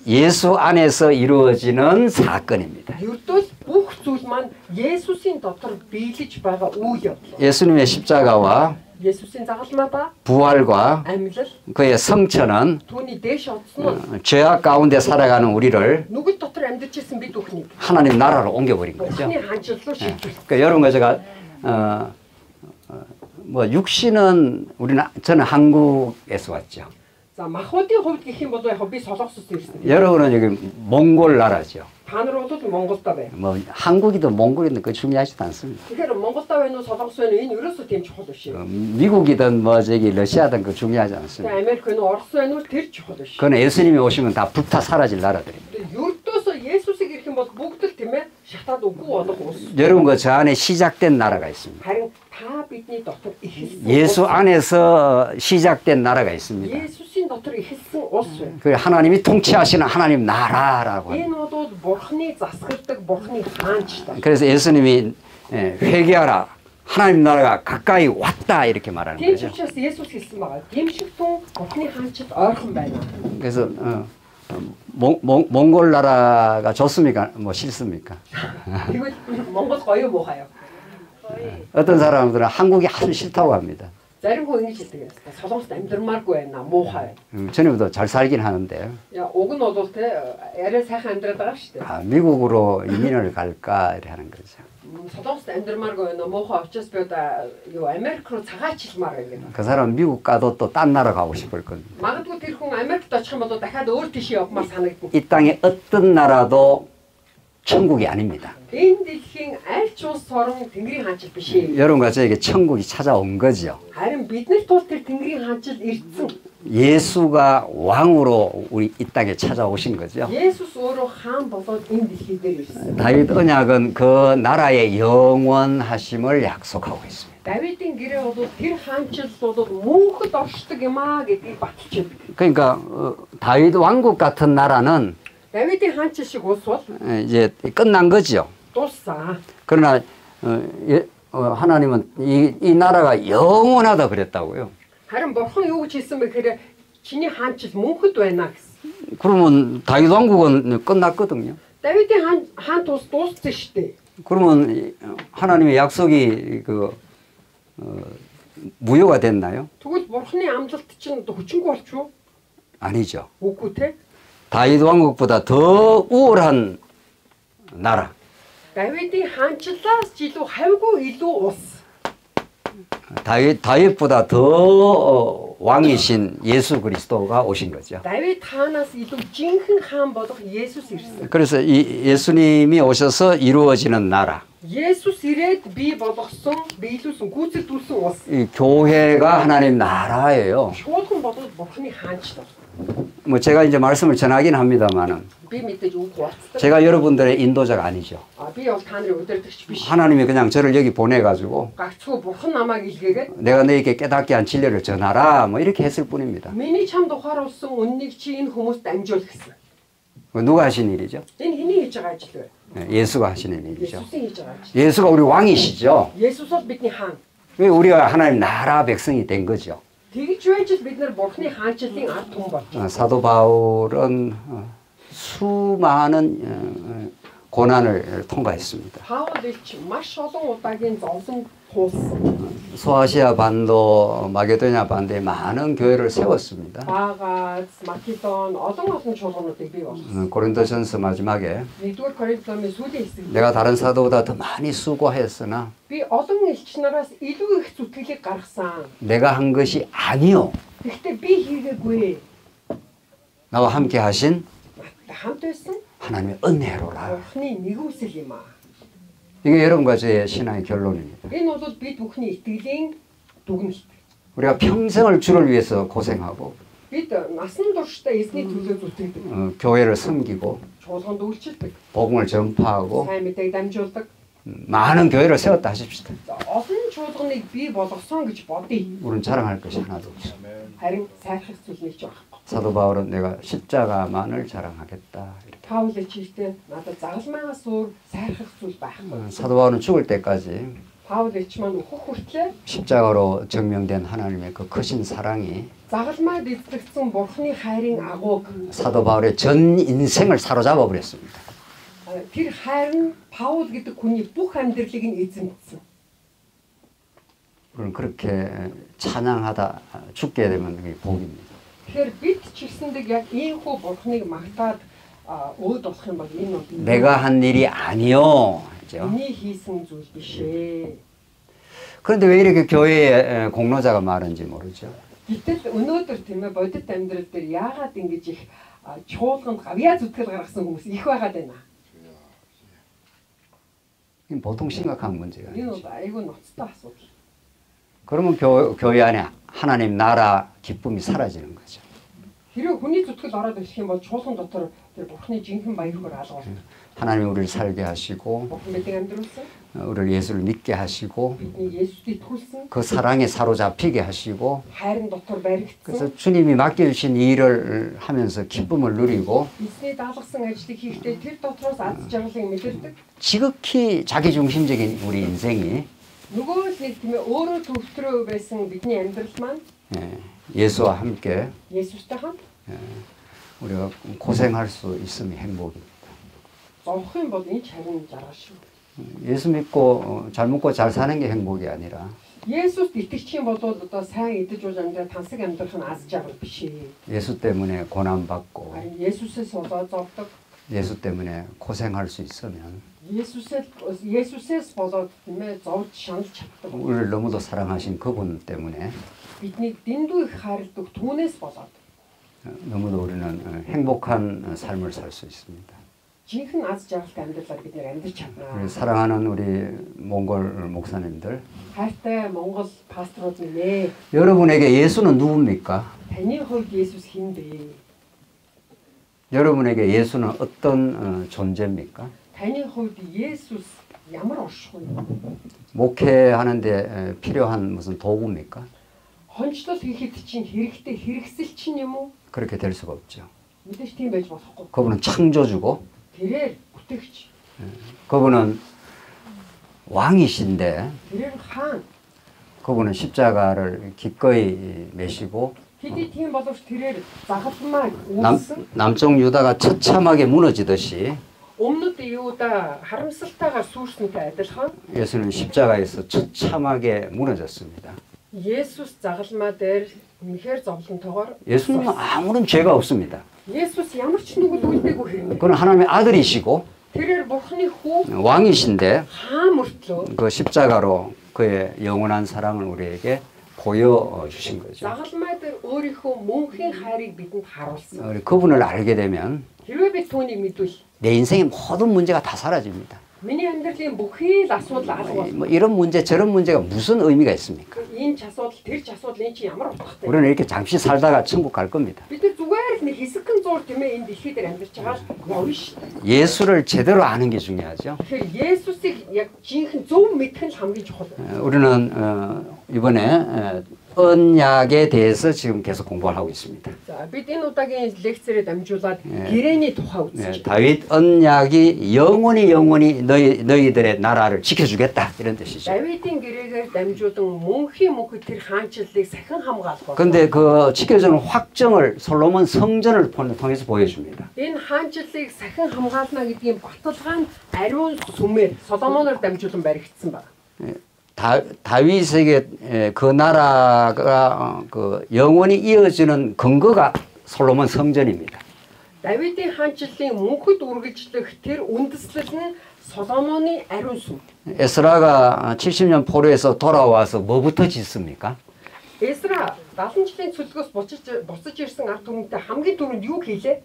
S1: 예수 안에서 이루어지는 사건입니다.
S2: Ердөө бүх зүйл маань Есүсийн дотор биелэж байгаа үйл явдал.
S1: 예수님의 십자가와
S2: Есүсийн загалмаа
S1: 부활과
S2: амьлал
S1: 그의 성천은
S2: түүний дээш оцсон
S1: 죄악 가운데 살아가는 우리를
S2: нүгэл дотор амьдарч ирсэн бид бүхнийг
S1: 하나님 나라로 옮겨버린 거죠.
S2: Бурхны хаанчлал руу шилжүүлсэн.
S1: 그러니까 여러분과 제가 뭐 육신은 저는 한국에서 왔죠.
S2: За махуудын хувьд гэх юм бол яг би Солонгосоос ирсэн.
S1: 여러분은 여기 몽골 나라죠.
S2: Та нар бол Монголдо байна.
S1: 뭐 한국이든 몽골이든 그 중요하지도 않습니다.
S2: Тэгэхээр Монголдо байна уу Солонгос байна уу энэ ерөөсөө тийм чухал биш.
S1: 미국이든 뭐 저기 러시아든 그 중요하지 않습니다.
S2: Америк байна уу Орос байна уу тэр чухал биш.
S1: 그건 예수님이 오시면 다 불타 사라질 나라들입니다.
S2: Ердөөсөө Есүсийг ирэх юм бол бүгд л тийм ээ шатаад үгүй болох ус.
S1: 여러분과 저 안에 시작된 나라가 있습니다.
S2: Харин та бидний дотор ихэлсэн.
S1: 예수 안에서 시작된 나라가 있습니다.
S2: Есүсийн дотор ихэлсэн улс байна.
S1: 그 하나님이 통치하시는 하나님 나라라고 합니다.
S2: Энэ бол Бурхны засгардаг Бурхны хаанчтай.
S1: 그래서 예수님이 회개하라. 하나님 나라가 가까이 왔다 이렇게 말하는
S2: Тийм
S1: 거죠.
S2: учраас Есүс хэлсэн байгаа. Гимшигтэн Бурхны хаанчд ойрхон байна.
S1: 그래서 몽골 나라가 좋습니까? 뭐 싫습니까?
S2: Тэгвэл Монгол гоё муухай юу?
S1: 어떤 사람들은 한국이 아주 싫다고 합니다.
S2: Зарим хүн ингэж хэлдэг юм. Солонгост амьдрмааргүй байна. Муухай.
S1: 저녁부터 잘 살긴 하는데
S2: Яа уг нь бол те арай сайхан амьдраад байгаа шүү дээ.
S1: 미국으로 이민을 갈까 이렇게 하는 거죠.
S2: Солонгост амьдрмааргүй байна. Муухай учраас би одоо юу Америк руу цагаачлмаар байна.
S1: 그 사람 미국 가도 또 딴 나라 가고 싶을 겁니다.
S2: Магадгүй тэр хүн Америкт очих юм бол дахиад өөр тийш явмаар санагдана.
S1: 이 땅의 어떤 나라도 천국이 아닙니다.
S2: Энэ дэлхийн аль ч улс орон Тэнгэрийн хаанчил биш ээ.
S1: 여러분과 저에게 천국이 찾아온 거죠.
S2: Харин биднэрт тул тэр Тэнгэрийн хаанчил ирсэн.
S1: 예수가 왕으로 우리 이 땅에 찾아오신 거죠.
S2: Есүс өөрөө хаан болоод энэ дэлхий дээр ирсэн.
S1: 다윗 언약은 그 나라의 영원하심을 약속하고 있습니다.
S2: Давидын гэрээ бол тэр хаанчил бол мөнхөд оршдог юм аа гэдгийг баталж байна.
S1: 그러니까 다윗 왕국 같은 나라는
S2: Давидын хаанчил шиг улс бол
S1: 이제 끝난 거죠.
S2: дууссан.
S1: 그러나 하나님은 이 나라가 영원하다 그랬다고요.
S2: Харин бурхан юу гэж хэлсэн бэ гэхээр чиний хаанчил мөнхөд байна гэсэн.
S1: 그러면 다윗 왕국은 끝났거든요.
S2: Давидын хаан тус дууссан шүү дээ.
S1: 그러면 하나님의 약속이 무효가 됐나요?
S2: Тэгвэл бурханы амлалт чинь хүчингүй болчихоо?
S1: 아니죠.
S2: Үгүй те.
S1: 다윗 왕국보다 더 우월한 나라.
S2: Давидын хаанчлаас ч илүү хавьгүй илүү улс.
S1: 다윗보다 더 왕이신 예수 그리스도가 오신 거죠.
S2: Давид хаанаас илүү жинхэнэ хаан болох Есүс ирсэн.
S1: 그래서 이 예수님이 오셔서 이루어지는 나라.
S2: Есүс ирээд бий болгосон, биелүүлсэн, гүйцэтгүүлсэн улс.
S1: 이 교회가 하나님 나라예요.
S2: Шуудхан бодвол бурханы хаанчлал.
S1: 뭐 제가 이제 말씀을 전하긴 합니다만은
S2: Би мэдээж үг хуваалцдаг.
S1: 제가 여러분들의 인도자가 아니죠.
S2: Би бол та нарын удирдагч биш.
S1: 하나님이 그냥 저를 여기 보내가지고
S2: Гагцгүй бурхан намайг илгээгээд
S1: 내가 너에게 깨닫게 한 진리를 전하라 뭐 이렇게 했을 뿐입니다.
S2: миний чамд ухааруулсан үннийг чи энэ хүмүүст амжуул гэсэн.
S1: 누가 하신 일이죠?
S2: Энэ хэний хийж байгаа ажил вэ?
S1: 예수가 하시는 일이죠.
S2: Есүсийн хийж байгаа ажил.
S1: 예수가 우리 왕이시죠.
S2: Есүс бол бидний хаан.
S1: 왜 우리가 하나님 나라 백성이 된 거죠.
S2: Тэгж байж л бид нар бурханы хаанчлалын ард түмэн болж.
S1: 사도 바울은 수많은 고난을 통과했습니다.
S2: Паул илч маш олон удаагийн зовлон туулсан.
S1: 소아시아 반도, 마게도냐 반도에 많은 교회를 세웠습니다.
S2: Багаас, Македон олон чуулгануудыг бий болгосон.
S1: 고린도전서 마지막에
S2: 1-р Коринт номын сүүлийн хэсэг.
S1: 내가 다른 사도보다 더 많이 수고하였으나
S2: Би олон элч нараас илүү их зүтгэлийг гаргасан.
S1: 내가 한 것이 아니요.
S2: Гэхдээ би хийгээгүй.
S1: 나와 함께 하신
S2: Хамт байсан
S1: 하나님의 은혜로라.
S2: бурханы нэгүсэл юм аа.
S1: 이게 여러분과 저의 신앙의 결론입니다.
S2: Энэ бол бид бүхний итгэлийн дүгнэлт.
S1: 우리가 평생을 주를 위해서 고생하고
S2: Бид насан туршдаа эзний төлөө зүтгэдэг.
S1: 교회를 섬기고
S2: Чуулганд үйлчилдэг.
S1: 복음을 전파하고
S2: Сайн мэдээг дамжуулдаг.
S1: 많은 교회를 세웠다 하십시다.
S2: Олон чуулганыг бий болгосон гэж бодъё.
S1: 우리는 자랑할 것이 하나도 없어.
S2: Харин сайрах зүйл нэг ч байхгүй.
S1: 사도 바울은 내가 십자가만을 자랑하겠다. 이렇게.
S2: Паул ичтэй надад загалмайгаас өөр сайрах зүйл байхгүй.
S1: 사도 바울은 죽을 때까지
S2: Паул ич маань өөхөх хүртлээр
S1: 십자가로 증명된 하나님의 그 크신 사랑이
S2: загалмайд эзлэгдсэн бурханы хайрын агууг
S1: 사도 바울의 전 인생을 사로잡아 버렸습니다.
S2: тэр хайр нь Паул гэдэг хүний бүх амьдралыг нь эзэмдсэн.
S1: 우리는 그렇게 찬양하다 죽게 되면 그게 복입니다.
S2: Тэгэхээр бид ч гэсэндээ яг ийхүү бурханыг магтаад өөд болох юм бол энэ бол
S1: 내가 한 일이 아니요. 그죠?
S2: миний хийсэн зүйл биш ээ.
S1: 그런데 왜 이렇게 교회에 공로자가 많은지 모르죠.
S2: Гэтэл өнөөдөр тийм ээ бодит амьдрал дээр яагаад ингэж их чуулганд гавьяа зүтгэл гаргасан хүмүүс их байгаад байна.
S1: 이건 보통 심각한 문제가
S2: Энэ
S1: 아니죠.
S2: бол айгүй ноцтой асуудал.
S1: 그러면 교회 안에 하나님 나라 기쁨이 사라지는 거죠.
S2: Хэрэв хүний зүтгэл ороод ирэх юм бол чуулган дотор тэр бурхны жинхэнэ баяр хөөр алгав.
S1: 하나님 우리를 살게 하시고
S2: Бурхан биднийг амьдруулсан.
S1: 우리를 예수를 믿게 하시고
S2: Бидний Есүст итгүүлсэн.
S1: 그 사랑에 사로잡히게 하시고
S2: Хайрын дотор баригдсан.
S1: 그래서 주님이 맡겨주신 일을 하면서 기쁨을 누리고
S2: Эзний даалгасан ажлыг хийхдээ тэр дотроос аз жаргалыг мэдэрдэг.
S1: 지극히 자기중심적인 우리 인생이
S2: Нөгөө л нэг тийм ээ өөрөө төвтрөө байсан бидний амьдрал маань
S1: 예수와 함께
S2: Есүстэй хамт
S1: 우리가 고생할 수 있음이 행복입니다.
S2: зовх юм бол энэ харин жаргал шүү.
S1: 예수 믿고 잘 먹고 잘 사는 게 행복이 아니라
S2: Есүст итгэж юм бол одоо сайн идэж ууж амьдраа тансаг амьдрах нь аз жаргал биш ээ.
S1: 예수 때문에 고난받고
S2: Харин Есүсээс болоод зовдог.
S1: 예수 때문에 고생할 수 있으면
S2: Есүсээс болоод тийм ээ зовж шаналж чаддаг.
S1: 우리를 너무도 사랑하신 그분 때문에
S2: Бидний дэндүү их хайрладаг түүнээс болоод
S1: 너무도 우리는 행복한 삶을 살 수 있습니다.
S2: жинхэнэ аз жаргалтай амьдралаар бид нэр амьдарч чадна.
S1: 우리 사랑하는 우리 몽골 목사님들,
S2: хайртай Монгол пасторууд минь ээ.
S1: 여러분에게 예수는 누굽니까?
S2: Таны хувьд Есүс хэн бэ?
S1: 여러분에게 예수는 어떤 존재입니까?
S2: Таны хувьд Есүс ямар орших вэ?
S1: 목회하는데 필요한 무슨 도구입니까?
S2: Хончлол хийхэд чинь хэрэгтэй хэрэгсэл чинь юм уу?
S1: 그렇게 될 수가 없죠.
S2: Мэдээж тийм байж болохгүй.
S1: 그분은 창조주고,
S2: Тэрээр бүтээгч.
S1: 그분은 왕이신데,
S2: Тэрээр хаан.
S1: 그분은 십자가를 기꺼이 메시고,
S2: Хэдий тийм боловч тэрээр загалмаа үүссэн.
S1: 남쪽 유다가 처참하게 무너지듯이
S2: Өмнөд Юуда харамсалтайгаар сүрснэнтэй адилхан
S1: 예수는 십자가에서 처참하게 무너졌습니다.
S2: Есүс загалмаа дээр үнэхээр зовлонтойгоор
S1: 예수님은 아무런 죄가 없습니다.
S2: Есүс ямар ч нүгэл үлдээгүй хэрэг.
S1: 그는 하나님의 아들이시고
S2: Тэрээр Бурхны хүү
S1: 왕이신데
S2: хаан мөртлөө
S1: 그 십자가로 그의 영원한 사랑을 우리에게 보여주신 거죠.
S2: загалмаа дээр өөрийнхөө мөнхийн хайрыг бидэнд харуулсан.
S1: 우리 그분을 알게 되면
S2: Хэрвээ бид түүнийг мэдвэл
S1: 내 인생의 모든 문제가 다 사라집니다.
S2: миний амьдралын бүхий л асуудал алга бол.
S1: 뭐 이런 문제 저런 문제가 무슨 의미가 있습니까?
S2: Энэ ч асуудал, тэр ч асуудал энэ чи ямар утгатай.
S1: 우리는 이렇게 잠시 살다가 천국 갈 겁니다.
S2: Бид нар зүгээр л нэг хэсэгхэн зур тийм ээ энэ дэлхий дээр амьдарч байгаа явна шүү дээ.
S1: 예수를 제대로 아는 게 중요하죠.
S2: Тэгэхээр Есүсийг яг жинхэнэ зөв мэдэх нь хамгийн чухал.
S1: 우리는 이번에 언약에 대해서 지금 계속 공부를 하고 있습니다.
S2: За бид энэ удаагийн лекцээрээ дамжуулаад гэрээний тухай үзэж байна.
S1: 다윗 언약이 영원히 너희들의 나라를 지켜주겠다 이런 뜻이죠.
S2: Давидын гэрээгээр дамжуулан мөнхийн тэр хаанчлалыг сахин хамгаалах болно.
S1: 근데 그 지켜주는 확정을 솔로몬 성전을 통해서 보여줍니다.
S2: Энэ хаанчлалыг сахин хамгаална гэдгийн баталгаа нь ариун сүмээр Соломоноор дамжуулан баригдсан байна.
S1: 다윗에게 그 나라가 그 영원히 이어지는 근거가 솔로몬 성전입니다.
S2: Давидын хаанчлалын мөнхөд үргэлжлэх тэр үндэслэл нь Соломоны ариун сүм.
S1: 에스라가 70년 포로에서 돌아와서 뭐부터 짓습니까?
S2: Эсра 70 жилийн цөлгөөс буцаж ирсэн ард түмэнтэй хамгийн түрүүнд юу хийлээ?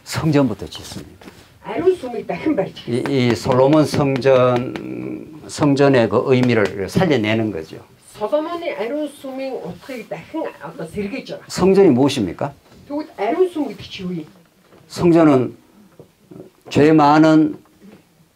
S1: 성전부터 짓습니다.
S2: 아리운 숨이 дахин барьж.
S1: 이 솔로몬 성전의 그 의미를 살려내는 거죠.
S2: 솔로몬의 아리운 숨의 утгыг дахин одоо сэргээж байгаа.
S1: 성전이 무엇입니까?
S2: Тэгвэл 아리운 숨 гэдэг чи юу юм?
S1: 성전은 죄 많은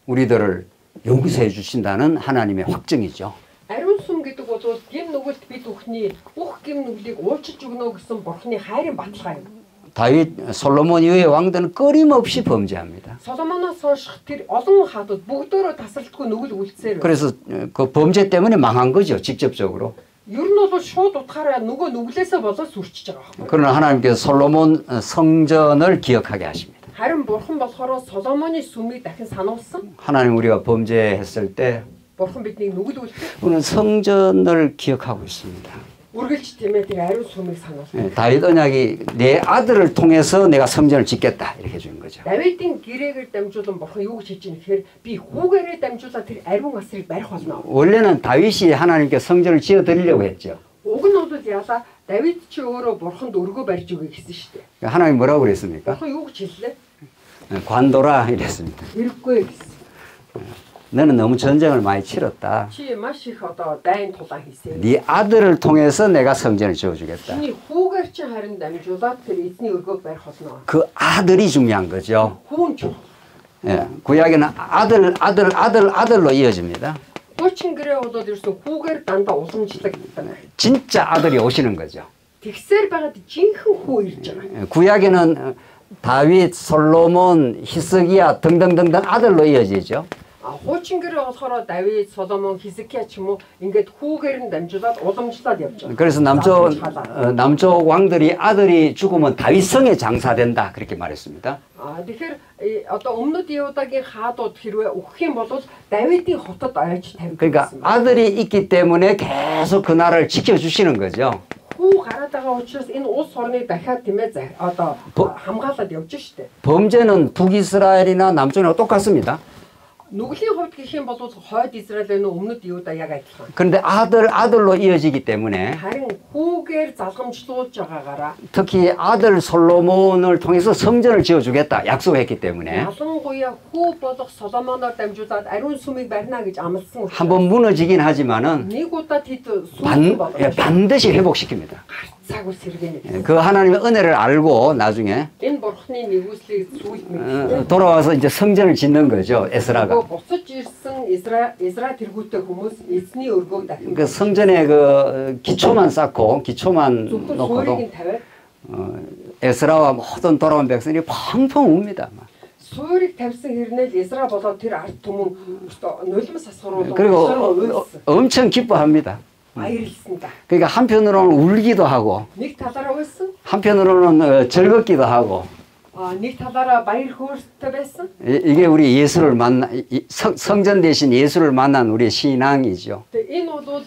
S1: 우리들을 용서해 주신다는 하나님의 확증이죠.
S2: 아리운 숨 гэдэг бол гим нүгэлт бид бүхний бүх гим нүглийг уучлж өгнө гэсэн Бурхны хайрын баталгаа юм.
S1: 다윗, 솔로몬 이후의 왕들은 끊임없이 범죄합니다.
S2: 솔로몬оос хойш тэр олон хаадууд бүгдөө тасралтгүй нүгэл үлдсээр.
S1: 그래서 그 범죄 때문에 망한 거죠, 직접적으로.
S2: ер нь бол шууд утгаараа нөгөө нүглээсээ болоод сүрчиж байгаа байхгүй.
S1: 그러나 하나님께서 솔로몬 성전을 기억하게 하십니다.
S2: харин Бурхан болохоор Соломоны сүмийг дахин сануулсан.
S1: 하나님 우리가 범죄했을 때
S2: Бурхан биднийг нүгэл үлдээ.
S1: 우리는 성전을 기억하고 있습니다.
S2: үргэлж тийм ээ тэр ариун сүмийг сануулсан.
S1: 다윗 언약이 내 아들을 통해서 내가 성전을 짓겠다 이렇게 해준 거죠.
S2: Давидын гэрээгээр дамжуулан Бурхан юу гэж хэлж байгаа гэхээр би хүүгээрээ дамжуулаад тэр ариун асрыг барих болно.
S1: 원래는 다윗이 하나님께 성전을 지어 드리려고 했죠.
S2: уг нь бол яалаа Давид чи өөрөө Бурханд өргөө барьж өгье гэсэн шүү дээ.
S1: 하나님 뭐라고 그랬습니까?
S2: Бурхан юу гэж хэллээ?
S1: 관둬라 이랬습니다.
S2: Хэрэггүй гэсэн.
S1: 너는 너무 전쟁을 많이 치렀다.
S2: Чи маш их одоо дайн тулаан хийсэн.
S1: 네 아들을 통해서 내가 성전을 지어주겠다.
S2: Чиний хүүгээр чи харин дамжуулаад тэр эзний өргөөг барих болно.
S1: 그 아들이 중요한 거죠.
S2: Хүүн ч.
S1: 예, 구약에는 아들로 이어집니다.
S2: Хуучин гэрээ болоод ерөөсөн хүүгээр дандаа уламжлаг гэдэг.
S1: 진짜 아들이 오시는 거죠.
S2: Тэгсээр байгаад жинхэнэ хүү ирж байгаа.
S1: 예, 구약에는 다윗, 솔로몬, 히스기야 등등등등 아들로 이어지죠.
S2: Хуучин гэрээ болохоор Давид, Соломон, Хизкия ч юм уу ингээд хүүгээр нь дамжуулаад уламжлаад явж байгаа.
S1: 그래서 남쪽 왕들이 아들이 죽으면 다윗 성에 장사된다 그렇게 말했습니다.
S2: Тэгэхээр одоо өмнөд Юудагийн хаадууд хэрвээ өгөх юм бол Давидын хотод ойж тавьдаг.
S1: 그러니까 아들이 있기 때문에 계속 그 나라를 지켜주시는 거죠.
S2: Хүү гараад байгаа учраас энэ улс орныг дахиад тийм ээ одоо хамгаалаад явж штэ.
S1: 범죄는 북이스라엘이나 남쪽이랑 똑같습니다.
S2: Нүглийн хувьд гэх юм бол хойд Израиль өмнөд Юуда яг адилхан.
S1: 그런데 아들로 이어지기 때문에
S2: харин хүүгээр залгамжлуулж байгаагаараа
S1: 특히 아들 솔로몬을 통해서 성전을 지어주겠다 약속했기 때문에
S2: ялангуяа хүү болох Соломоноор дамжуулаад ариун сүмийг барина гэж амласан учраас
S1: 한번 무너지긴 하지만은
S2: нэг удаа тэд сүмийг болгож
S1: 반드시 회복시킵니다.
S2: гарцаагүй сэргэнэ.
S1: 그 하나님의 은혜를 알고 나중에
S2: Энэ бурхны нэгүслийг сүйд мэдээ.
S1: 돌아와서 이제 성전을 짓는 거죠. 에스라가.
S2: буцаж ирсэн Изра тэргүүтэй хүмүүс эзний өргөөг дахин
S1: 그 성전에 그 기초만 쌓고 기초만 놓고도
S2: суурийг тавиад
S1: 에스라와 모든 돌아온 백성이 펑펑 웁니다.
S2: суурийг тавьсан хэрнээл Изра болоод тэр ард түмэн нулимс асгаруулсан.
S1: 그리고 엄청 기뻐합니다.
S2: баярлсан да.
S1: 그러니까 한편으로는 울기도 하고
S2: нэг талаараа 울сан.
S1: 한편으로는 즐겁기도 하고
S2: нэг талаараа баяр хөөртэй байсан.
S1: 이게 우리 예수를 성전 대신 예수를 만난 우리의 신앙이죠.
S2: Энэ бол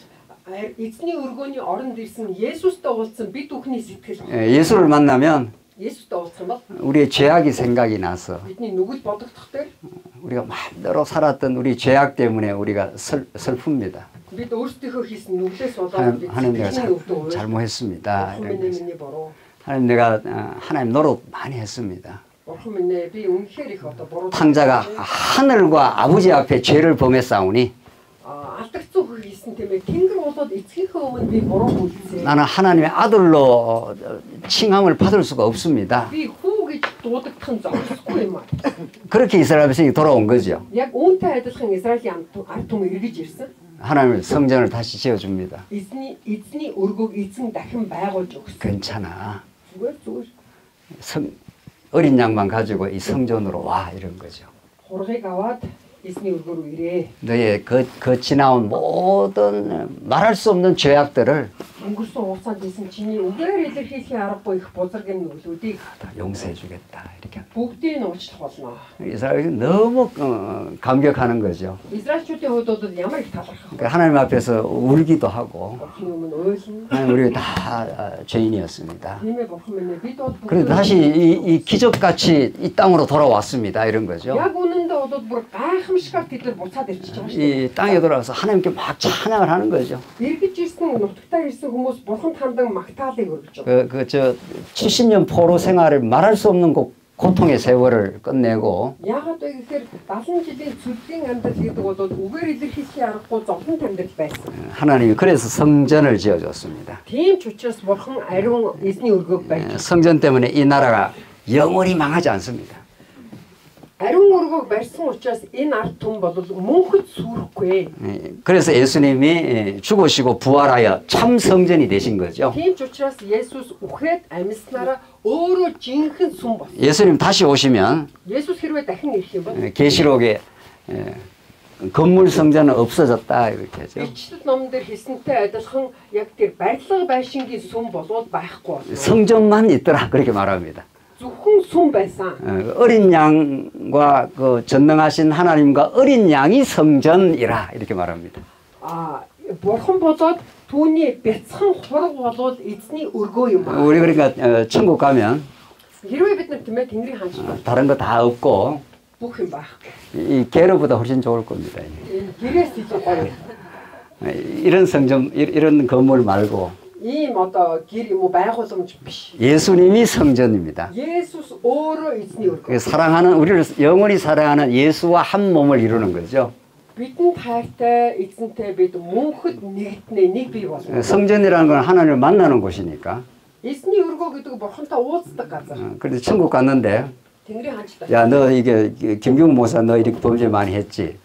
S2: эзний өргөөний оронд ирсэн Есүстэй уулзсан бид бүхний сэтгэл.
S1: 예수를 만나면
S2: Есүстэй уулзсан бол
S1: 우리의 죄악이 생각이 나서
S2: бидний нүгэл бодогдох дээр
S1: 우리가 마음대로 살았던 우리 죄악 때문에 우리가 슬픕니다.
S2: бид өөрсдийнхөө хийсэн нүглээс болоод бид
S1: 하나님 내가
S2: сэтгэлийн өвдөө
S1: 잘못했습니다.
S2: миний буруу.
S1: 하나님 내가 하나님 노릇 많이 했습니다.
S2: бурхан минь ээ би үнэхээр их одоо буруу.
S1: 탕자가 하늘과 아버지 앞에 죄를 범했사오니
S2: алдагдсан хөө хийсэн тийм ээ. Тэнгэр болоод эцгийнхээ өмнө би буруу хийсэн.
S1: 나는 하나님의 아들로 칭함을 받을 수가 없습니다.
S2: би хүү гэж дуудагдах нь зохисгүй юм аа.
S1: 그렇게 이스라엘 백성이 돌아온 거죠.
S2: яг үүнтэй адилхан Израилийн ард түмэн эргэж ирсэн.
S1: 하나님의 성전을 다시 지어줍니다.
S2: эзний өргөөг эзэн дахин байгуулж өгсөн.
S1: 괜찮아.
S2: зүгээр.
S1: 어린 양만 가지고 이 성전으로 와 이런 거죠.
S2: хургийг аваад эзний өргөөр ирээ.
S1: 너의 거치나온 모든 말할 수 없는 죄악들을
S2: өнгөрсөн хугацаанд исэн чиний үгээр илэрхийлэх аргагүй их бузаргийн нүглүүдийг
S1: 다 용서해 주겠다 이렇게.
S2: бүгдийг нь уучлах болно.
S1: 이스라엘이 너무 감격하는 거죠.
S2: Израильчүүдийн хувьд бол ямар их талархах вэ?
S1: 그러니까 하나님 앞에서 울기도 하고
S2: бурхны өмнө уйлна.
S1: 하나님 우리 다 죄인이었습니다.
S2: Тийм ээ бурхан минь ээ бид бол
S1: 그래도 다시 이 기적같이 이 땅으로 돌아왔습니다 이런 거죠.
S2: яг үнэндээ бол бүр гайхамшигар тэд нар буцаад ирчихэж байгаа шүү дээ.
S1: 이 땅에 돌아와서 하나님께 막 찬양을 하는 거죠.
S2: Иргэж ирсэн нутагтаа ирсэн хүмүүс бурханд хандан магтаалыг өргөж байгаа.
S1: 저 70년 포로 생활을 말할 수 없는 고통의 세월을 끝내고
S2: Яагаад вэ гэхээр 70 жилийн цүллийн амьдрал гэдэг бол үгээр илэрхийлэх аргагүй зовлон амьдрал байсан.
S1: 하나님이 그래서 성전을 지어줬습니다.
S2: Тийм ч учраас бурхан ариун эзний өргөөг барьж
S1: 성전 때문에 이 나라가 영원히 망하지 않습니다.
S2: ариун өргөөг барьсан учраас энэ ард түмэн бол мөнхөд сүрэхгүй.
S1: 그래서 예수님이 죽으시고 부활하여 참 성전이 되신 거죠.
S2: Тийм ч учраас Есүс үхээд амьснараа өөрөө жинхэнэ сүм болсон.
S1: 예수님 다시 오시면
S2: Есүс хэрвээ дахин ирэх юм бол
S1: 계시록에 건물 성전은 없어졌다 이렇게 하죠.
S2: Ичлэл номон дээр хэлсэнтэй адилхан яг тэр барилга байшингийн сүм болоод байхгүй болсон.
S1: 성전만 있더라 그렇게 말합니다.
S2: Зөвхөн сүм байсан.
S1: 어린 양과 그 전능하신 하나님과 어린 양이 성전이라 이렇게 말합니다.
S2: бурхан болоод түүний бяцхан хураг болоод эзний өргөө юм аа.
S1: 우리 그러니까 천국 가면
S2: хэрвээ бид нар тиймээ Тэнгэрийн хаанчлал
S1: 다른 거 다 없고
S2: бүх юм байх.
S1: 이 게르보다 훨씬 좋을 겁니다.
S2: Гэрээс илүү гоё.
S1: 이런 성전 이런 건물 말고
S2: Ийм одоо гэр юм уу байгууламж биш.
S1: 예수님이 성전입니다.
S2: Есүс өөрөө эзний өргөө.
S1: 사랑하는 우리를 영원히 사랑하는 예수와 한 몸을 이루는 거죠.
S2: Бидэнд хайртай эзэнтэй бид мөнхөд нэгднэ нэг бий болно.
S1: 성전이라는 건 하나님을 만나는 곳이니까.
S2: Эзний өргөө гэдэг бурхантай уулздаг газар.
S1: 그래서 천국 갔는데
S2: Тэнгэрийн хаанчлал.
S1: 야, 너 이게 김경 목사 너 이렇게 범죄 많이 했지.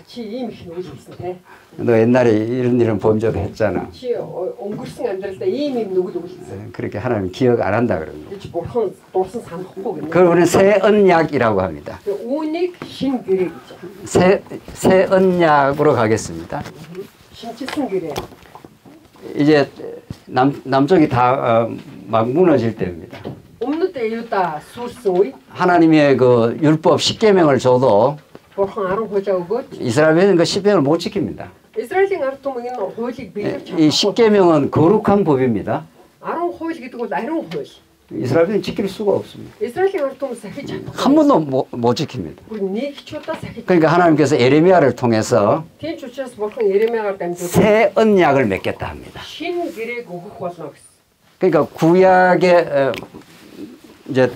S2: Чи ийм их нүгэл хийсэн те.
S1: 너 옛날에 이런 범죄도 했잖아.
S2: Чи өнгөрсөн амьдралдаа ийм нүгэл өгүүлсэн.
S1: 그렇게 하나님 기억 안 한다 그러는 거예요.
S2: гэж бурхан дурсан санахгүй гэнэ.
S1: 그걸 우리는 새 언약이라고 합니다.
S2: Үүнийг шин гэрээ гэж.
S1: 새 언약으로 가겠습니다.
S2: 신치승 гэрээ.
S1: 이제 남쪽이 다 막 무너질 때입니다.
S2: өмнөд Юда сүрсэн үе
S1: 하나님의 그 율법 10계명을 줘도
S2: бурхан 10 хуулиа өгөөч.
S1: 이스라엘은 그 10계명을 못 지킵니다.
S2: Израилийн ард түмэн хуулийг биелүүлж
S1: 이 10계명은 거룩한 법입니다.
S2: 10 хууль гэдэг бол ариун хууль.
S1: 이스라엘은 지킬 수가 없습니다.
S2: Израилийн ард түмэн сахиж чадахгүй.
S1: 한 번도 못 지킵니다.
S2: Бүр нэг ч удаа сахиж.
S1: 그러니까 하나님께서 예레미야를 통해서
S2: Тийм ч учраас бурхан Иеремиагаар дамжуулан
S1: 새 언약을 맺겠다 합니다.
S2: шинэ гэрээг өгөх болно гэсэн.
S1: 그러니까 구약의 이제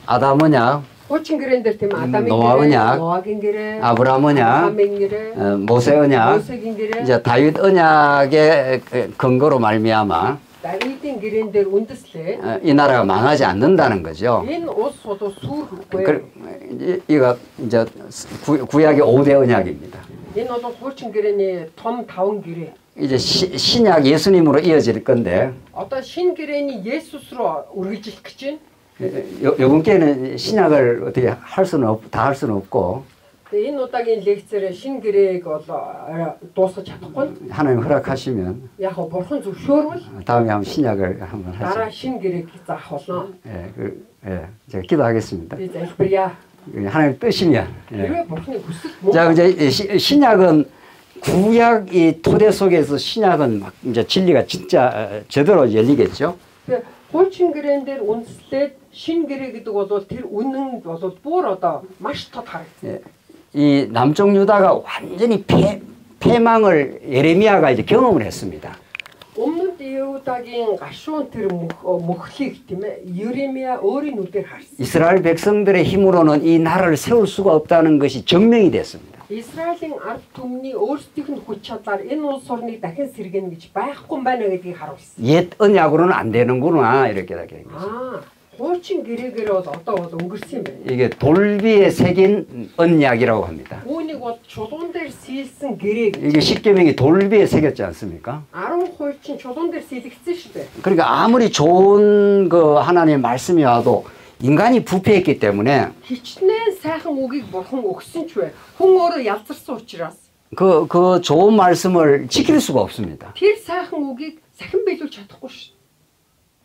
S1: 아담 언약,
S2: Хуучин гэрээн дээр тийм Адамын
S1: 노아
S2: гэрээ,
S1: 언약,
S2: Ноагийн гэрээ,
S1: 아브라함 언약,
S2: Авраамын гэрээ,
S1: 모세 언약,
S2: Мосегийн гэрээ,
S1: 이제 다윗 언약의 근거로 말미암아
S2: Давидын гэрээн дээр үндэслээ.
S1: 이 나라가 망하지 않는다는 거죠.
S2: Энэ улс одоо сүрхэхгүй.
S1: 이거 이제 구약의 5대 언약입니다.
S2: Энэ бол хуучин гэрээний том 5 гэрээ.
S1: 이제 신약 예수님으로 이어질 건데
S2: Одоо шинэ гэрээний Есүс рүү үргэлжлэх гэж байна.
S1: 요번께는 신약을 어떻게 다 할 수는 없고
S2: Тэгээ энэ удаагийн лекцээр шинэ гэрээг бол дуусгаж чадахгүй.
S1: 하나님 허락하시면
S2: Яг гоо бурхан зөвшөөрвөл
S1: 다음에 한번 신약을 한번
S2: дараа
S1: 하죠.
S2: шинэ гэрээг заах болно.
S1: 제가 기도하겠습니다.
S2: Би залбирая.
S1: 하나님 뜻이면.
S2: Хэрвээ бурханы хүсэл
S1: 자, 이제 신약은 구약 이 토대 속에서 신약은 막 이제 진리가 진짜 제대로 열리겠죠.
S2: Тэгээ хуучин гэрээн дээр үндэслээд шинэ гэрээ гэдэг бол тэр үнэн бол бүр одоо маш тод харагдсан.
S1: 이 남쪽 유다가 완전히 패망을 예레미야가 이제 경험을 했습니다.
S2: Өмнөд Юудагийн гашуун тэр мөхлийг тийм ээ Еремиа өөрийн нүдээр харсан.
S1: 이스라엘 백성들의 힘으로는 이 나라를 세울 수가 없다는 것이 증명이 됐습니다.
S2: Израилийн ард түмний өөрсдийнх нь хүч чадлаар энэ улс орныг дахин сэргэнэ гэж байхгүй байна гэдгийг харуулсан.
S1: 옛 언약으로는 안 되는구나 이렇게 된 거죠.
S2: хуучин гэрээгээр бол одоо бол өнгөрсөн юм байна.
S1: 이게 돌비에 새긴 언약이라고 합니다.
S2: Үүнийг бол чулуун дээр сийлсэн гэрээ гэж.
S1: 이게 십계명이 돌비에 새겼지 않습니까?
S2: 10 хуучин чулуун дээр сийлэгдсэн шүү дээ.
S1: 그러니까 아무리 좋은 그 하나님의 말씀이 와도 인간이 부패했기 때문에
S2: Хичнээн сайхан үгийг бурхан өгсөн ч бай. Хүн өөрөө ялзарсан учраас
S1: 그 좋은 말씀을 지킬 수가 없습니다.
S2: тэр сайхан үгийг сахин биелүүлж чадахгүй шүү.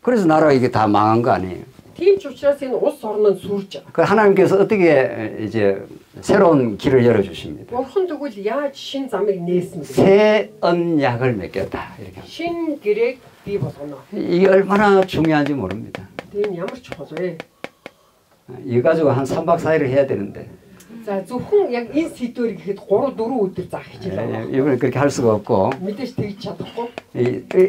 S1: 그래서 나라가 이게 다 망한 거 아니에요.
S2: Тийм ч учраас энэ улс орн нь сүрж байгаа.
S1: 그 하나님께서 어떻게 이제 새로운 길을 열어 주십니다.
S2: Бурхан тэгвэл яаж шин замыг нээсэн бэ?
S1: 새 언약을 맺겠다 이렇게.
S2: Шин гэрээг бий болгоно.
S1: 이게 얼마나 중요한지 모릅니다.
S2: Тэр нь ямар чухал вэ?
S1: 이 가지고 한 3박 4일을 해야 되는데
S2: За зөвхөн яг энэ сэдвэр гэхэд 3 4 өдөр заах хичээл.
S1: 이번에 그렇게 할 수가 없고
S2: Мэдээж тэгж чадахгүй.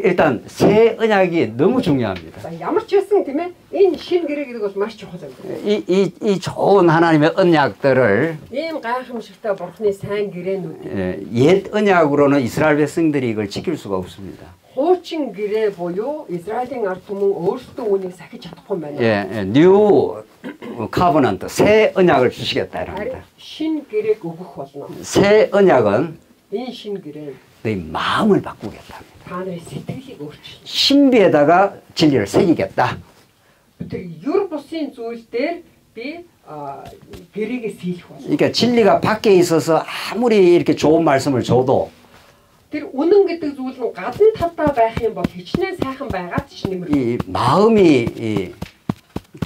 S1: 일단 새 언약이 너무 중요합니다.
S2: За ямар ч байсан тийм ээ энэ шин гэрээ гэдэг бол маш чухал юм.
S1: 이 좋은 하나님의 언약들을
S2: Ийм гайхамшигтай бурхны сайн гэрээнүүд.
S1: 옛 언약으로는 이스라엘 백성들이 이걸 지킬 수가 없습니다.
S2: Хуучин гэрээ буюу Израилийн ард түмэн өөрсдөө үүнийг сахиж чадахгүй байна.
S1: 뉴 카버넌트 새 언약을 주시겠다 이랍니다.
S2: Шин гэрээг өгөх болно.
S1: 새 언약은
S2: Энэ шин гэрээ
S1: 너희 마음을 바꾸겠다 합니다.
S2: та нарын сэтгэлийг өөрчилнө.
S1: 신비에다가 진리를 새기겠다.
S2: Тэр юр бусын зүйл дээр би гэрээгээ сийлэх болно.
S1: 그러니까 진리가 밖에 있어서 아무리 이렇게 좋은 말씀을 줘도
S2: Тэр үнэн гэдэг зүйл нь гадна талдаа байх юм бол хичнээн сайхан байгаад ч нэмэр.
S1: 이 마음이 이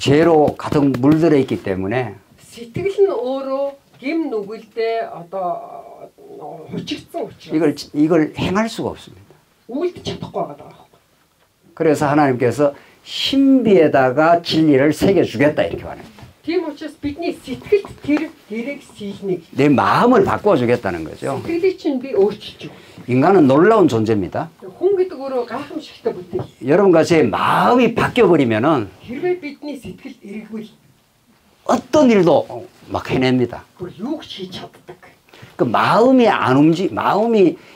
S1: 죄로 가득 물들어 있기 때문에
S2: Сэтгэл нь өөрөө гим нүгэлдээ одоо хүчигдсэн учраас
S1: 이걸 행할 수가 없습니다.
S2: үйлдэж чадахгүй байгаа.
S1: 그래서 하나님께서 신비에다가 진리를 새겨 주겠다 이렇게 말합니다.
S2: Тийм учраас бидний сэтгэлд тэр гэрээг сийлнэ.
S1: 내 마음을 바꿔 주겠다는 거죠.
S2: Сэтгэлийг чинь би өөрчилж өгнө.
S1: 인간은 놀라운 존재입니다.
S2: Хүн гэдэг өөрөө гайхамшигтай бүтээл.
S1: 여러분과 제 마음이 바뀌어 버리면은
S2: Хэрвээ бидний сэтгэл эргвэл
S1: 어떤 일도 막 해냅니다.
S2: бүр юуг хийж чаддаг.
S1: 그 마음이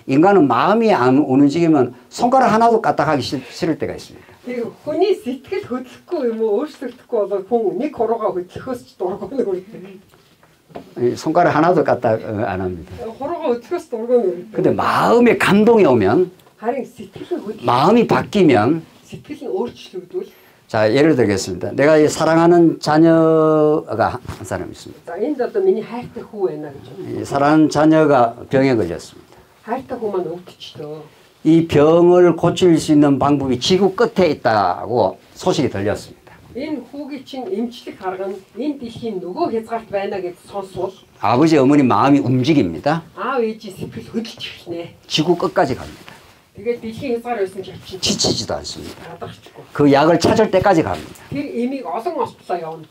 S1: 인간은 마음이 안 움직이면 손가락 하나도 까딱하기 싫을 때가 있습니다.
S2: Тэр хүний сэтгэл хөдлөхгүй юм уу өөрчлөгдөхгүй бол хүн нэг хуруугаа хөдлөхөөс ч дургуун үргэлж.
S1: 손가락 하나도 까딱 안 합니다.
S2: Хуруугаа хөдлөхөөс дургуун үргэлж.
S1: 근데 마음에 감동이 오면
S2: Харин сэтгэл хөдлөх
S1: 마음이 바뀌면
S2: сэтгэл нь өөрчлөгдвөл
S1: 자 예를 들겠습니다. 내가 이 사랑하는 자녀가 한 사람 있습니다.
S2: за энд одоо миний хайртай хүү байна гэж.
S1: 이 사랑하는 자녀가 병에 걸렸습니다.
S2: Хайртай хүү маань өвдчихлөө.
S1: 이 병을 고칠 수 있는 방법이 지구 끝에 있다고 소식이 들렸습니다.
S2: Энэ хүүгийн чинь эмчлэх арга нь энэ дэлхийн нөгөө хязгаарт байна гэж сонсвол
S1: 아버지 어머니 마음이 움직입니다.
S2: аав ээжийн сэтгэл хөдлөж эхэлнэ.
S1: 지구 끝까지 갑니다.
S2: Тэгээд дэлхийн хязгаар байсан ч авчих.
S1: 지치지도 않습니다.
S2: Ядарчихгүй.
S1: 그 약을 찾을 때까지 갑니다.
S2: Тэр эмийг олон олтлоо явна.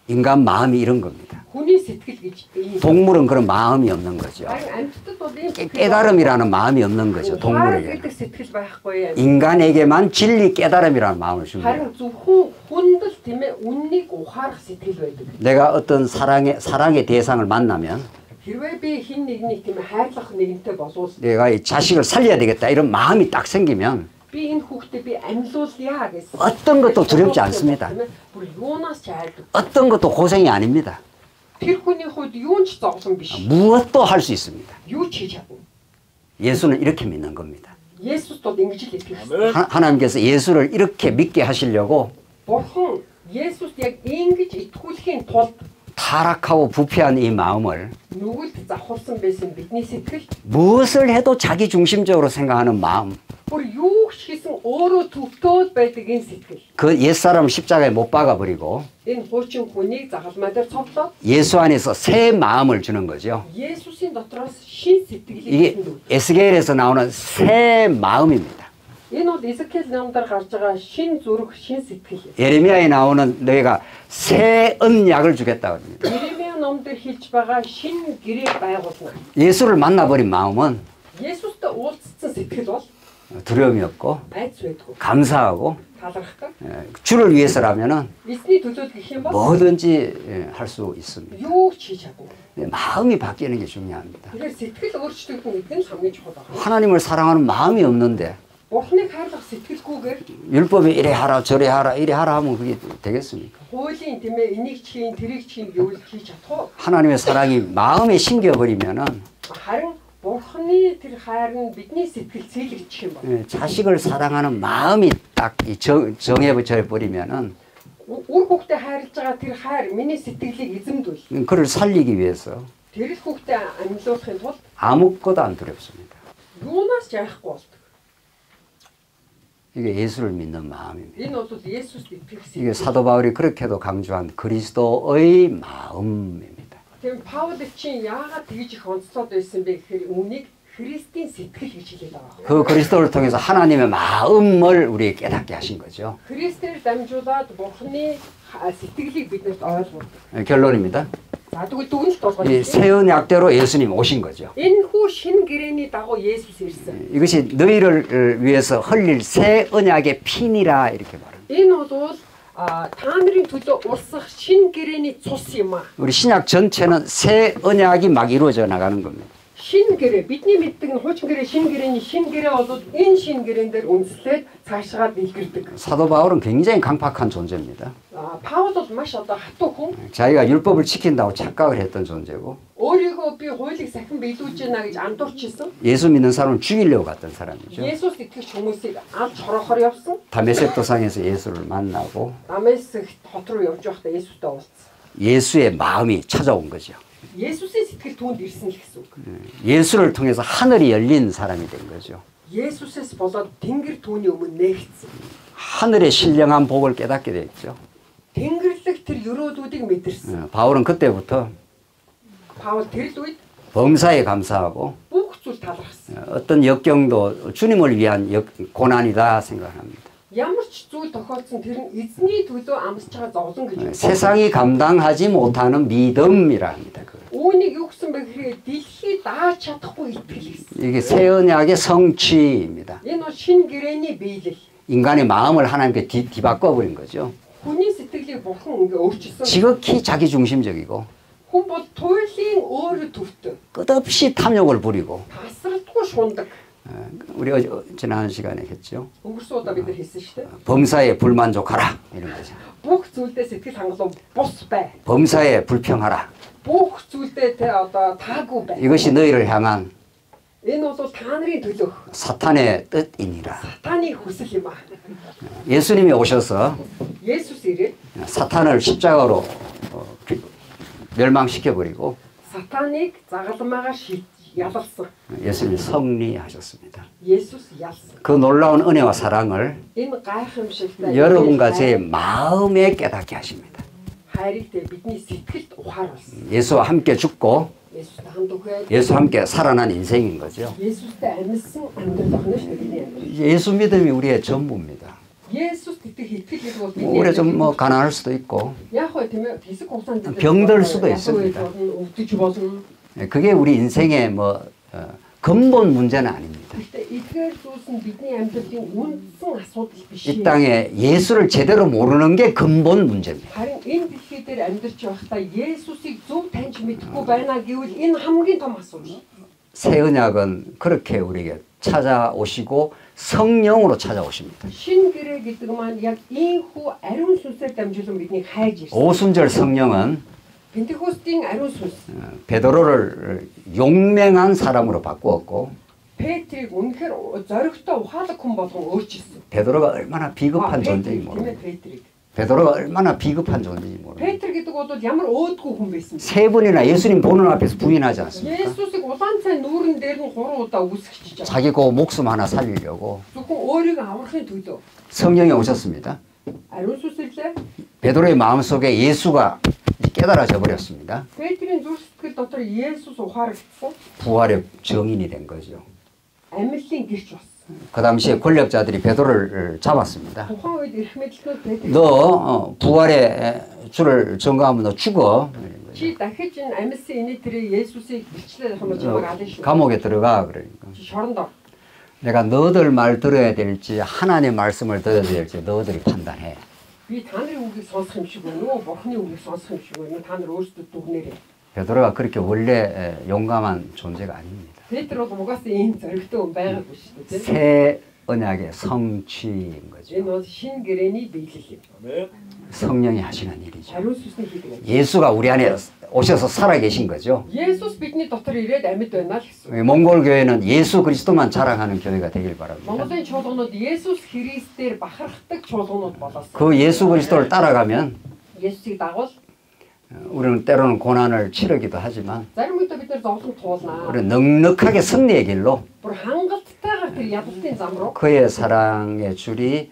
S1: 인간 마음이 이런 겁니다.
S2: Хүний сэтгэл гэж ийм.
S1: 동물은 그런 마음이 없는 거죠.
S2: Харин амьтдад бол ийм
S1: 깨달음이라는 마음이 없는 거죠.
S2: 동물에게
S1: 동물에게.
S2: гэдэг сэтгэл байхгүй.
S1: 인간에게만 진리 깨달음이라는 마음을 줍니다.
S2: харин зөвхөн хүндэл тийм ээ үннийг ухаарах сэтгэл байдаг.
S1: 내가 어떤 사랑의 대상을 만나면
S2: хэрвээ би хин нэгнийг тийм ээ хайрлах нэгэнтэй болвол
S1: 내가 이 자식을 살려야 되겠다 이런 마음이 딱 생기면
S2: би энэ хүүхдээ би амьлуулъя гэсэн.
S1: 어떤 것도 두렵지 않습니다.
S2: бүр юунаас ч айдаг.
S1: 어떤 것도 고생이 아닙니다.
S2: Тэр хүний хувьд юун ч зовлон биш.
S1: 무엇도 할 수 있습니다.
S2: юу ч хийж чадна.
S1: 예수는 이렇게 믿는 겁니다.
S2: 예수도 ингэж л итгэв.
S1: 하나님께서 예수를 이렇게 믿게 하시려고
S2: бурхан 예수д яг ингэж итгүүлэхийн тулд
S1: 타락하고 부패한 이 마음을
S2: нүгэлд завхуулсан байсан бидний сэтгэл
S1: 무엇을 해도 자기 중심적으로 생각하는 마음,
S2: бүр юу ч хийсэн өөрөө төвтөөд байдаг энэ сэтгэл.
S1: 그 옛사람을 십자가에 못 박아버리고
S2: Энэ хуучин хүнийг загалмай дээр цовлоод
S1: 예수 안에서 새 마음을 주는 거죠.
S2: 예수스ийн дотроос шин сэтгэлийг
S1: 이게
S2: өгсөн.
S1: 에스겔에서 나오는 새 마음입니다.
S2: Энэ бол Эзекиэл номдор гарч байгаа шин зүрх, шин сэтгэл.
S1: 예레미야에 나오는 너희가 새 언약을 주겠다 합니다.
S2: Иеремия номдор хэлж байгаа шин гэрээг байгуулна.
S1: 예수를 만나버린 마음은
S2: Есүстэй уулзсан сэтгэл бол
S1: 두려움이 없고
S2: айц байдгүй.
S1: 감사하고
S2: Талархдаг.
S1: 주를 위해서라면은
S2: Эзний төлөө гэх юм бол
S1: 뭐든지 할 수 있습니다.
S2: юу ч хийж чадна.
S1: 마음이 바뀌는 게 중요합니다.
S2: Тэгэхээр сэтгэл өөрчлөгдөх гэдэг нь хамгийн чухал байна.
S1: 하나님을 사랑하는 마음이 없는데
S2: Бурхныг хайрлах сэтгэлгүйгээр
S1: 율법이 이래 하라 저래 하라 이래 하라 하면 그게 되겠습니까?
S2: хуулийн тийм ээ энийг хийн, тэрийг хийн гэвэл хийж чадах уу?
S1: 하나님의 사랑이 마음에 심겨버리면은
S2: харин Бурхны тэр хайр нь бидний сэтгэл зээлгчих юм байна.
S1: 자식을 사랑하는 마음이 딱 정해져 버리면은
S2: Үр хүүхдээ хайрлаж байгаа тэр хайр миний сэтгэлийг эзэмдвэл
S1: 그를 살리기 위해서
S2: тэр хүүхдээ амьлуулахын тулд
S1: 아무것도 안 두렵습니다.
S2: юунаас ч айхгүй болдог.
S1: 이게 예수를 믿는 마음입니다.
S2: Энэ бол Есүст итгэх
S1: 이게
S2: сэтгэл.
S1: 사도 바울이 그렇게도 강조한 그리스도의 마음입니다.
S2: Тийм Паул чинь яагаад тэгж их онцлоод байсан бэ гэхээр үүнийг Христийн сэтгэл гэж хэлээд байгаа.
S1: 그 그리스도를 통해서 하나님의 마음을 우리에게 깨닫게 하신 거죠.
S2: Христээр дамжуулаад Бурхны сэтгэлийг биднэрт ойлгуулдаг.
S1: 결론입니다.
S2: За тэгвэл дүгнэлт болгоно.
S1: 이 새 언약대로 예수님 오신 거죠.
S2: Энэ хүү шин гэрэний дагуу Есүс ирсэн.
S1: 이것이 너희를 위해서 흘릴 새 언약의 피니라 이렇게 말합니다.
S2: Энэ бол та нарын төлөө урсах шин гэрэний цус юм аа.
S1: 우리 신약 전체는 새 언약이 막 이루어져 나가는 겁니다.
S2: Шин гэрээ бидний мэддэг нь хуучин гэрээ шин гэрэний шин гэрээ бол энэ шин гэрээн дээр үндэслээд цаашгаа дэлгэрдэг.
S1: 사도 바울은 굉장히 강팍한 존재입니다.
S2: Паул бол маш одоо хатуу хүн.
S1: 자기가 율법을 지킨다고 착각을 했던 존재고
S2: өөрийгөө би хуулийг сахин биелүүлж байна гэж андуурчилсан.
S1: 예수 믿는 사람을 죽이려고 갔던 사람이죠.
S2: Есүс итгэж хүмүүсийг алж хорохоор явсан.
S1: 다메섹 도상에서 예수를 만나고
S2: Дамаск хот руу явж байхдаа Есүстэй уулзсан.
S1: 예수의 마음이 찾아온 거죠.
S2: Есүсийн сэтгэл түүнд ирсэн л гэсэн үг.
S1: 예수를 통해서 하늘이 열린 사람이 된 거죠.
S2: Есүсээс болоод тэнгэр түүний өмнө нээгдсэн.
S1: 하늘의 신령한 복을 깨닫게 됐죠.
S2: Тэнгэрлэг тэр өрөөлүүдийг мэдэрсэн.
S1: 바울은 그때부터
S2: Паул тэр л үед
S1: 범사에 감사하고
S2: бүх зүйл талархсан.
S1: 어떤 역경도 주님을 위한 고난이다 생각합니다.
S2: Ямар ч зүйл тохиолдсон тэр нь эзний төлөө амсж байгаа зовлон гэж.
S1: 세상이 감당하지 못하는 믿음이라 합니다.
S2: Үүнийг юу гэсэн бэ гэхээр дэлхий дааж чадахгүй итгэл гэсэн.
S1: 이게 새 언약의 성취입니다.
S2: Энэ бол шин гэрэний биелэл.
S1: 인간의 마음을 하나님께 뒤바꿔 버린 거죠.
S2: Хүний сэтгэлийг бурхан ингээ өөрчилсөн.
S1: 지극히 자기 중심적이고
S2: Хүн бол туйлын өөрөө төвтэй.
S1: 끝없이 탐욕을 부리고
S2: Тасралтгүй шундаг.
S1: 우리 지난 시간에 했죠.
S2: Өнгөрсөн удаа бид нар хэлсэн шүү дээ.
S1: 범사에 불만족하라 이런 거죠.
S2: Бүх зүйлдээ сэтгэл хангалуун бус бай.
S1: 범사에 불평하라.
S2: Бүх зүйлдээ тэ одоо таагүй бай.
S1: 이것이 너희를 향한
S2: Энэ бол та нарын төлөөх
S1: 사탄의 뜻이니라.
S2: сатаны хүсэл юм аа.
S1: 예수님이 오셔서
S2: Есүс ирээд
S1: 사탄을 십자가로 멸망시켜버리고
S2: сатаныг загалмаагаар ялалсан.
S1: 예수님이 승리하셨습니다.
S2: Есүс ялсан.
S1: 그 놀라운 은혜와 사랑을
S2: Энэ гайхамшигтай
S1: 여러분과 제 마음에 깨닫게 하십니다.
S2: хайрыг тэ бидний сэтгэлд ухааруулсан.
S1: 예수와 함께 죽고
S2: 예수тэй хамт өгөөд
S1: 예수 함께 살아난 인생인 거죠.
S2: Есүстэй амьдсан амьдрал охно шүү дээ бидний амьдрал.
S1: 예수 믿음이 우리의 전부입니다.
S2: Есүс гэдэг итгэл гэдэг бол бидний
S1: 우리 좀 뭐 가난할 수도 있고
S2: яг хөө тийм ээ хэсэг хугацаанд
S1: 병들 수도 있습니다.
S2: өвдөж болно.
S1: 그게 우리 인생의 뭐 근본 문제는 아닙니다.
S2: Гэхдээ эдгээр зүйлс нь бидний амьдралын үндсэн асуудал биш.
S1: 이 땅에 예수를 제대로 모르는 게 근본 문제입니다.
S2: харин энэ дэлхий дээр амьдарч байхдаа Есүсийг зөв таньж мэдэхгүй байна гэвэл энэ хамгийн том асуудал.
S1: 새 언약은 그렇게 우리에게 찾아오시고 성령으로 찾아오십니다.
S2: Шинэ гэрээ гэдэг маань яг ийхүү ариун сүнсээр дамжуулан биднийг хайж ирсэн.
S1: 오순절 성령은
S2: Пентекостийн ариун сүнс
S1: 베드로를 용맹한 사람으로 바꾸었고
S2: Петрийг үнэхээр зоригтой ухаалаг хүн болгон өөрчилсөн.
S1: 베드로가 얼마나 비겁한 존재인지 모릅니다.
S2: Петрийг.
S1: 베드로가 얼마나 비겁한 존재인지 모릅니다.
S2: Петр гэдэг бол ямар өөдгүй хүн байсан бэ?
S1: 세 번이나 예수님 보는 앞에서 부인하지 않습니까?
S2: Есүсийг улаан цай нүүрэн дээр нь 3 удаа үсгэж байгаа.
S1: 자기 그 목숨 하나 살리려고
S2: Зөвхөн өөрийгөө аврахын төлөө
S1: 성령이 오셨습니다.
S2: ариун сүнс ирлээ.
S1: 베드로의 마음속에 예수가 깨달아져 버렸습니다.
S2: Петрийн зүрх сэтгэл дотор Есүс ухаарагдсан.
S1: 부활의 증인이 된 거죠.
S2: Амьлын гэрч бас.
S1: 그 당시에 권력자들이 베드로를 잡았습니다.
S2: Тухайн үед эрх мэдлүүд Петр
S1: 너 부활의 주를 증거하면 너 죽어.
S2: чи дахиж энэ амьлсан инээтрээ Есүсийг бичлээд хамж чамайг ална шүү.
S1: 감옥에 들어가 그러니까.
S2: Чи шоронд ор.
S1: 내가 너들 말 들어야 될지 하나님의 말씀을 들어야 될지 너들이 판단해.
S2: Би та нарын үгийг сонсох юм шиг байна уу? Бурхны үгийг сонсох юм шиг байна уу? Та нар өөрсдөө дүгнээрэй.
S1: 베드로가 그렇게 원래 용감한 존재가 아닙니다.
S2: Петр бол угаасаа ийм зоригтой хүн байгаагүй шүү дээ.
S1: 새 언약의 성취인 거죠.
S2: Энэ бол шинэ гэрээний биелэл юм.
S1: 성령이 하시는 일이죠.
S2: Ариун сүнсний хийдэг.
S1: 예수가 우리 안에 오셔서 살아 계신 거죠.
S2: Есүс бидний дотор ирээд амьд байна л гэсэн.
S1: 몽골 교회는 예수 그리스도만 자랑하는 교회가 되길 바랍니다.
S2: Монголын чуулганууд Есүс Христээр бахархдаг чуулганууд болоос.
S1: 그 예수 그리스도를 따라가면
S2: Есүсийг дагвал
S1: 우리는 때로는 고난을 치르기도 하지만
S2: зарим үед бид нэр зовлон туулнаа.
S1: 우리는 넉넉하게 승리의 길로
S2: Бүр хангалттайгаар тэр ядалтын зам руу
S1: 그의 사랑의 줄이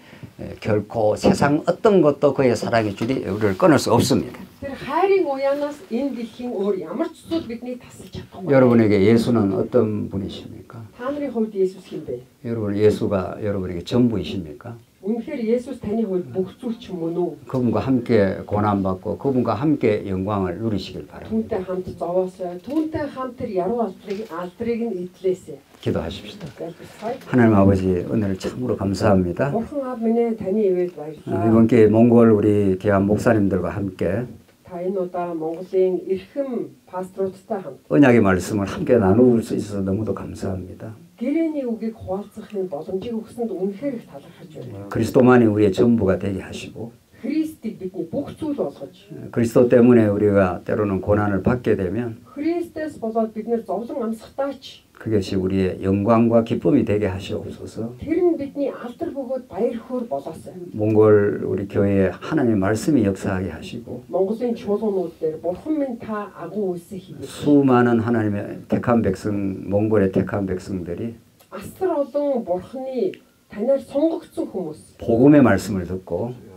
S1: 결코 세상 어떤 것도 그의 사랑의 줄이 우리를 끊을 수 없습니다.
S2: тэр хайрын уяанаас энэ дэлхийн өөр ямар ч зүйл биднийг тасалж чадахгүй.
S1: 여러분에게 예수는 어떤 분이십니까?
S2: Та нарын хувьд Есүс хин бэ?
S1: 여러분 예수가 여러분에게 전부이십니까?
S2: Үнэхээр Есүс таны хувьд бүх зүйл ч юм уу?
S1: 그분과 함께 고난받고 그분과 함께 영광을 누리시길 바랍니다.
S2: Түүнтэй хамт зовоосоо, түүнтэй хамт тэр яруу алдрыг нь эдлээсэй.
S1: 기도하십시다.
S2: Залбирцгаая.
S1: 하나님 아버지 은혜를 참으로 감사합니다.
S2: Бурхан аав минь ээ таны ивэд баярлалаа.
S1: 이번 기회에 몽골 우리 귀한 목사님들과 함께
S2: Та энэ удаа Монголын эрхэм пасторуудтай хамт
S1: 언약의 말씀을 함께 나눌 수 있어서 너무도 감사합니다.
S2: гэрээний үгийг хуваалцахын боломжийг өгсөнд үнэхээр их талархаж байна.
S1: 그리스도만이 우리의 전부가 되게 하시고
S2: Христийг бидний бүх зүйл болгож,
S1: 그리스도 때문에 우리가 때로는 고난을 받게 되면
S2: Христэс болоод бид нэр зовлон амсахтаач
S1: 그것이 우리의 영광과 기쁨이 되게 하시옵소서.
S2: тэр нь бидний алдар бөгөөд баяр хөөр болоосай.
S1: 몽골 우리 교회에 하나님의 말씀이 역사하게 하시고
S2: Монголын чуулганууд дээр Бурхан минь та агуу үйлсээ хийгээч.
S1: 수많은 하나님의 택한 백성, 몽골의 택한 백성들이
S2: Асар олон Бурханы танаар сонгогдсон хүмүүс
S1: 복음의 말씀을 듣고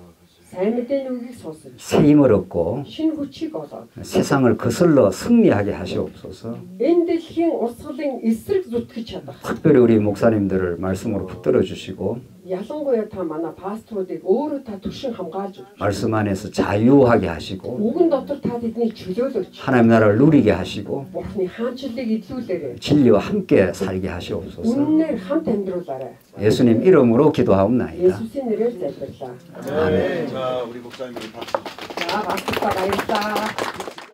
S2: сайн мэдээний үгийг сонсож,
S1: 새 힘을 얻고
S2: шинэ хүчийг олоод
S1: 세상을 거슬러 승리하게 하시옵소서.
S2: энэ дэлхийн урсгалын эсрэг зүтгэж чадах.
S1: 특별히 우리 목사님들을 말씀으로 붙들어 주시고
S2: Ялангуяа та манай пасторуудыг өөрөө та түшин хамгаалж өгч,
S1: 말씀 안에서 자유하게 하시고
S2: үгэн дотор та тэднийг чөлөөлөөч.
S1: 하나님 나라를 누리게 하시고
S2: Бурханы хаанчлалыг эдлүүлээрэй.
S1: 진리와 함께 살게 하시옵소서.
S2: Үннээр хамт амьдруулаарай.
S1: 예수님 이름으로 기도하옵나이다.
S2: 예수의 нэрээр залбирлаа.
S3: 아멘. 자, 우리 목사님들 박수.
S2: За, багтаа баярлалаа.